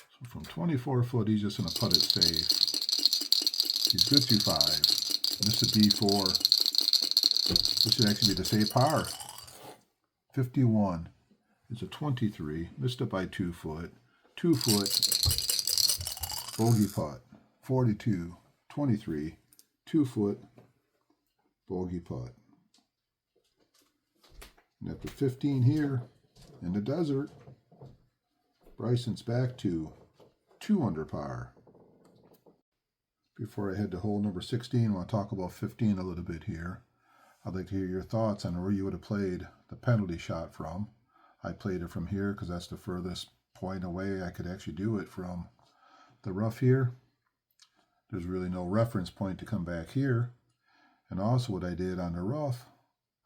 So from 24 foot, he's just going to putt it safe. He's good through 5. Missed a B4. This should actually be the safe par. 51 is a 23. Missed it by 2 foot. 2 foot. Bogey putt. 42. 23. 2 foot. Bogey putt. And after 15 here in the desert, Bryson's back to 2 under par. Before I head to hole number 16, I want to talk about 15 a little bit here. I'd like to hear your thoughts on where you would have played the penalty shot from. I played it from here because that's the furthest point away I could actually do it from the rough here. There's really no reference point to come back here. And also what I did on the rough,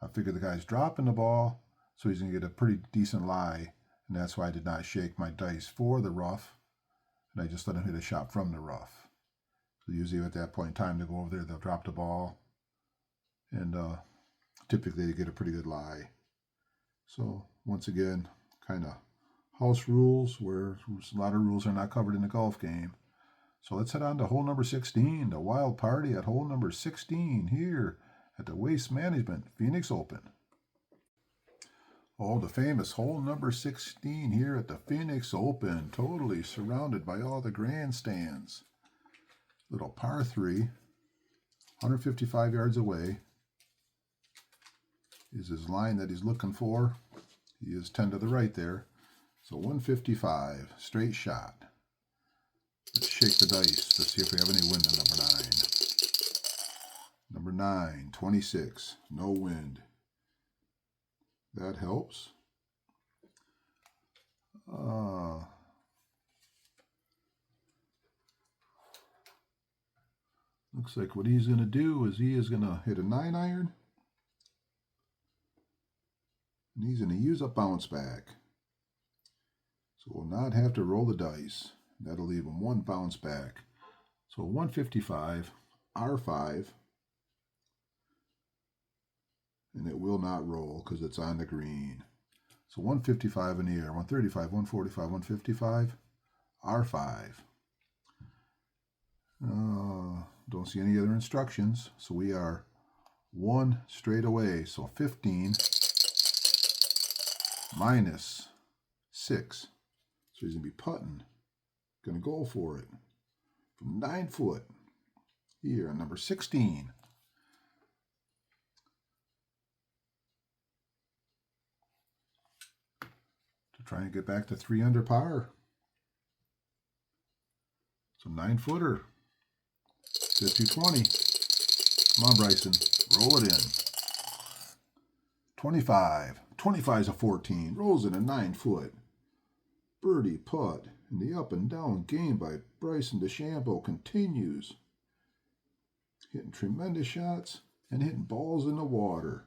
I figured the guy's dropping the ball, so he's going to get a pretty decent lie. And that's why I did not shake my dice for the rough. And I just let him hit a shot from the rough. So usually at that point in time, they go over there, they'll drop the ball. And typically they get a pretty good lie. So once again, kind of house rules where a lot of rules are not covered in the golf game. So let's head on to hole number 16, the wild party at hole number 16 here at the Waste Management Phoenix Open. Oh, the famous hole number 16 here at the Phoenix Open, totally surrounded by all the grandstands. Little par 3, 155 yards away is his line that he's looking for. He is 10 to the right there. So 155, straight shot. Let's shake the dice to see if we have any wind in number 9. Number 9, 26, no wind. That helps. Looks like what he's going to do is he is going to hit a 9-iron. And he's going to use a bounce back. So we'll not have to roll the dice. That'll leave him 1 bounce back. So 155, R5. And it will not roll because it's on the green. So 155 in the air, 135, 145, 155, R5. Don't see any other instructions. So we are 1 straight away. So 15 minus 6. So he's going to be putting Going to go for it from 9 foot here on number 16. To try and get back to 3 under par. So 9-footer. 50-20. Come on, Bryson. Roll it in. 25. 25 is a 14. Rolls in a 9-foot. Birdie putt. And the up and down game by Bryson DeChambeau continues. Hitting tremendous shots and hitting balls in the water.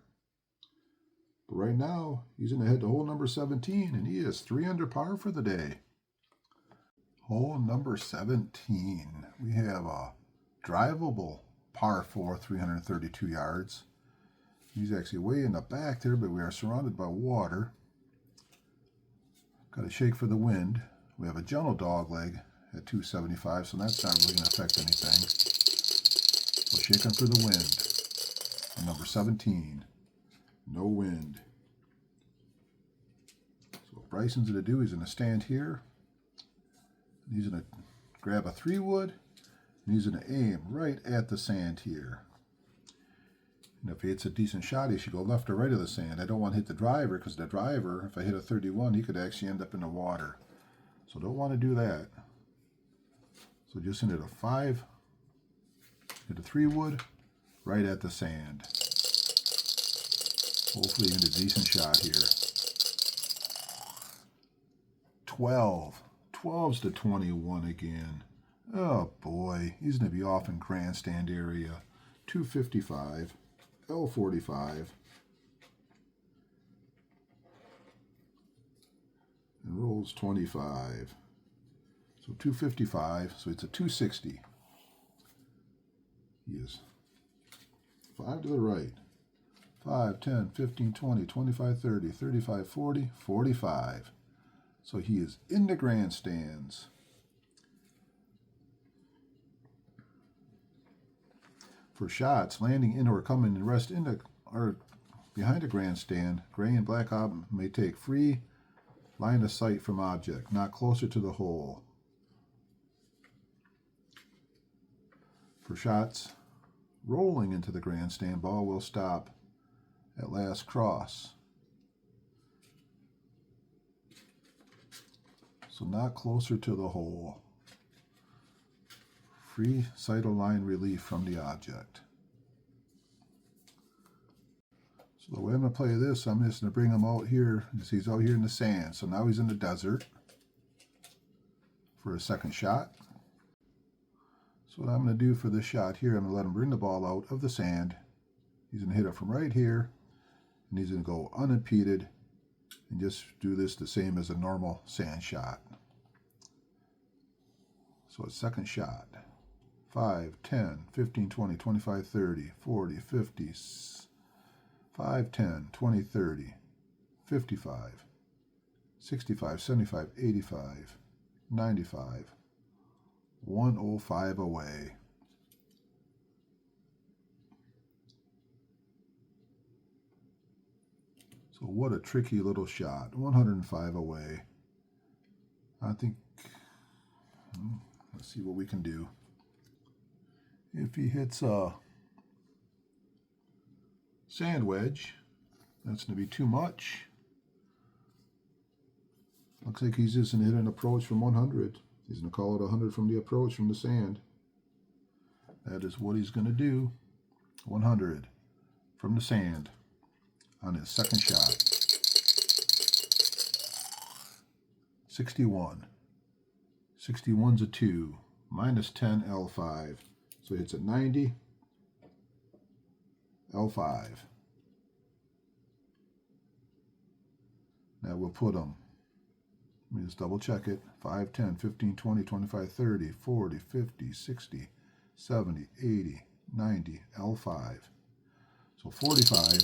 But right now, he's going to head to hole number 17, and he is 3 under par for the day. Hole number 17. We have a drivable par 4, 332 yards. He's actually way in the back there, but we are surrounded by water. Got to shake for the wind. We have a gentle dog leg at 275, so that's not really going to affect anything. So shaking for the wind on number 17. No wind. So what Bryson's going to do, he's going to stand here. He's going to grab a 3-wood, and he's going to aim right at the sand here. And if he hits a decent shot, he should go left or right of the sand. I don't want to hit the driver, because the driver, if I hit a 31, he could actually end up in the water. So don't want to do that. So just hit a 5, hit a 3-wood, right at the sand. Hopefully you get a decent shot here. 12. 12's to 21 again. Oh boy, he's going to be off in grandstand area. 255, L45. And rolls 25. So 255, so it's a 260. He is 5 to the right. 5, 10, 15, 20, 25, 30, 35, 40, 45. So he is in the grandstands. For shots, landing in or coming and rest in the or behind a grandstand, gray and black may take free line of sight from object, not closer to the hole. For shots, rolling into the grandstand, ball will stop at last cross. So not closer to the hole. Free sight of line relief from the object. So the way I'm going to play this, I'm just going to bring him out here. He's out here in the sand. So now he's in the desert for a second shot. So what I'm going to do for this shot here, I'm going to let him bring the ball out of the sand. He's going to hit it from right here. And he's going to go unimpeded and just do this the same as a normal sand shot. So a second shot. 5, 10, 15, 20, 25, 30, 40, 50, 5, 10, 20, 30, 55, 65, 75, 85, 95, 105 away. So what a tricky little shot. 105 away. I think, let's see what we can do. If he hits a sand wedge, that's going to be too much. Looks like he's just going to hit an approach from 100. He's going to call it 100 from the approach from the sand. That is what he's going to do. 100 from the sand on his second shot. 61. 61's a 2. Minus 10 L5. So it's at 90, L5. Now we'll put them, let me just double check it, 5, 10, 15, 20, 25, 30, 40, 50, 60, 70, 80, 90, L5. So 45,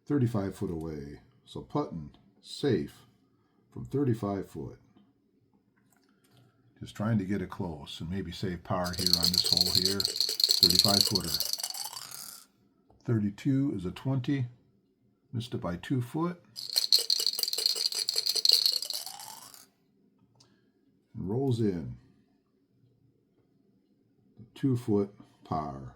35 foot away. So putting safe from 35 foot. Just trying to get it close and maybe save par here on this hole here. 35 footer. 32 is a 20. Missed it by 2 foot. rolls in. 2-foot par.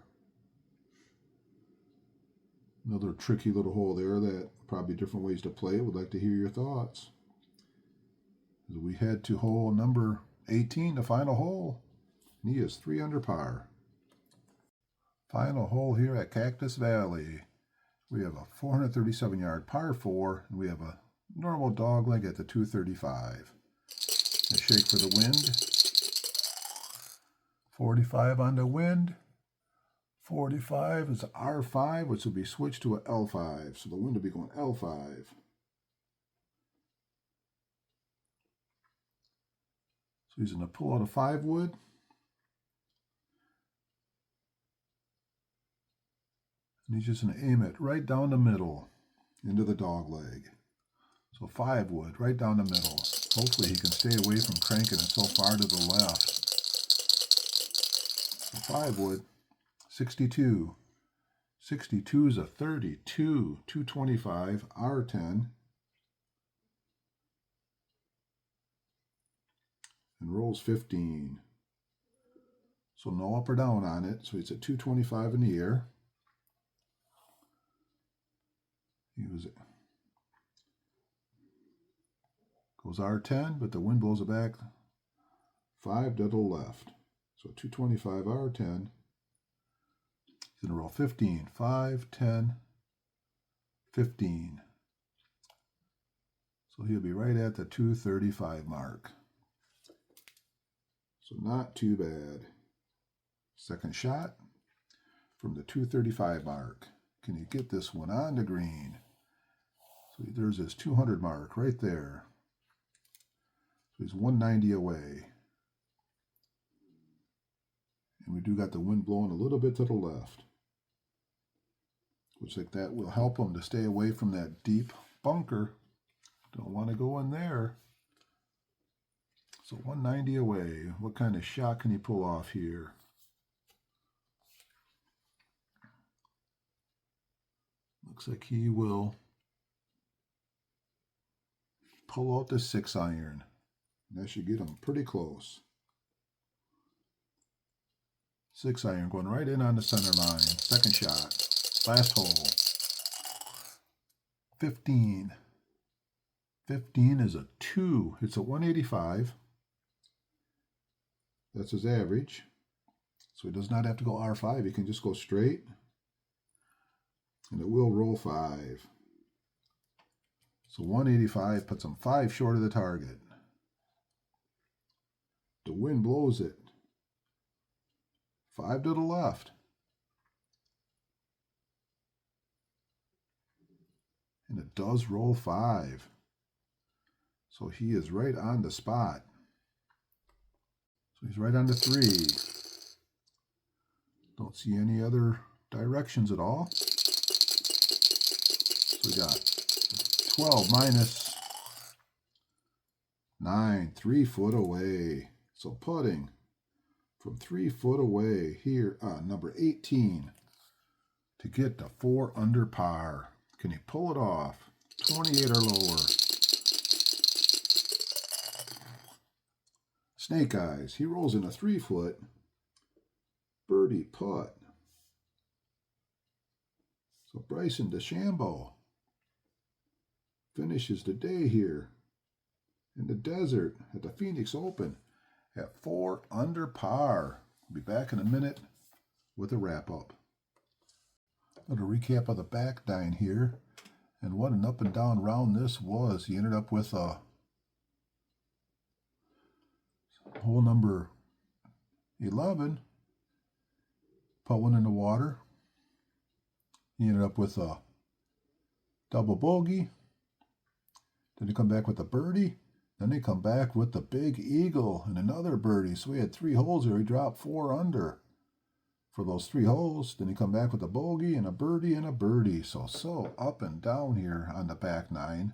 Another tricky little hole there that probably different ways to play it. Would like to hear your thoughts. As we head to hole number 18, the final hole. And he is 3 under par. Final hole here at Cactus Valley. We have a 437-yard par 4, and we have a normal dogleg at the 235. A shake for the wind. 45 on the wind. 45 is R5, which will be switched to a L5. So the wind will be going L5. So he's going to pull out a 5-wood. And he's just going to aim it right down the middle into the dog leg. So 5-wood right down the middle. Hopefully he can stay away from cranking it so far to the left. So 5-wood, 62. 62 is a 32, 225, R10. And rolls 15. So no up or down on it. So it's at 225 in the air. Goes R10, but the wind blows it back 5 to the left. So 225 R10. He's going to roll 15. 5, 10, 15. So he'll be right at the 235 mark. So not too bad. Second shot from the 235 mark. Can you get this one on the green? So there's his 200 mark right there. So he's 190 away. And we do got the wind blowing a little bit to the left. Looks like that will help him to stay away from that deep bunker. Don't want to go in there. So 190 away. What kind of shot can he pull off here? Looks like he will pull out the 6-iron. That should get him pretty close. 6-iron going right in on the center line. Second shot. Last hole. 15. 15 is a 2. It's a 185. That's his average. So he does not have to go R5. He can just go straight. And it will roll 5. So 185 puts him 5 short of the target. The wind blows it 5 to the left. And it does roll 5. So he is right on the spot. So he's right on the 3. Don't see any other directions at all. So we got 12 minus 9, 3 foot away. So putting from 3 foot away here, number 18, to get to 4 under par. Can he pull it off? 28 or lower. Snake Eyes. He rolls in a 3-foot birdie putt. So Bryson DeChambeau finishes the day here in the desert at the Phoenix Open at 4 under par. We'll be back in a minute with a wrap-up. A little recap of the back 9 here. And what an up and down round this was. He ended up with a hole number 11. Put one in the water. He ended up with a double bogey. Then he come back with a birdie. Then he come back with the big eagle and another birdie. So he had 3 holes there. He dropped 4 under for those 3 holes. Then he come back with a bogey and a birdie and a birdie. So up and down here on the back 9.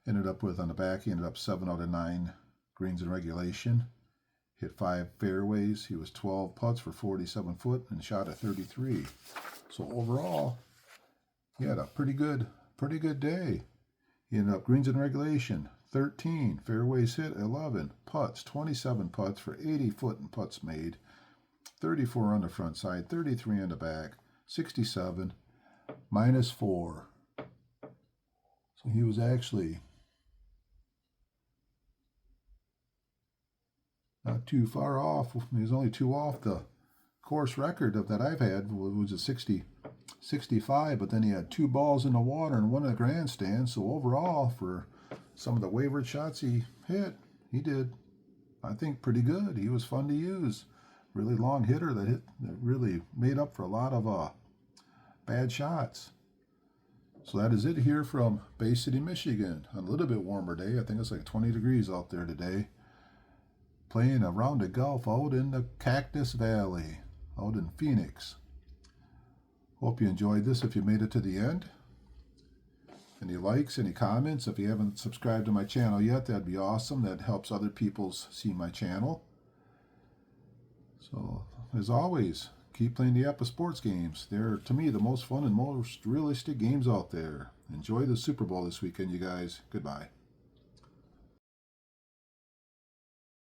Ended up with, on the back, he ended up 7 out of 9 greens in regulation. Hit 5 fairways. He was 12 putts for 47 foot and shot at 33. So overall, he had a pretty good day. He ended up greens in regulation, 13. Fairways hit, 11. Putts, 27 putts for 80-foot in putts made. 34 on the front side, 33 on the back, 67, -4. So he was actually not too far off. He was only 2 off the course record that I've had, was a 65, but then he had 2 balls in the water and 1 in the grandstand. So overall, for some of the wavered shots he hit, he did, I think, pretty good. He was fun to use. Really long hitter that really made up for a lot of bad shots. So that is it here from Bay City, Michigan. On a little bit warmer day. I think it's like 20 degrees out there today. Playing a round of golf out in the Cactus Valley, out in Phoenix. Hope you enjoyed this if you made it to the end. Any likes, any comments? If you haven't subscribed to my channel yet, that'd be awesome. That helps other people see my channel. So, as always, keep playing the APBA sports games. They're, to me, the most fun and most realistic games out there. Enjoy the Super Bowl this weekend, you guys. Goodbye.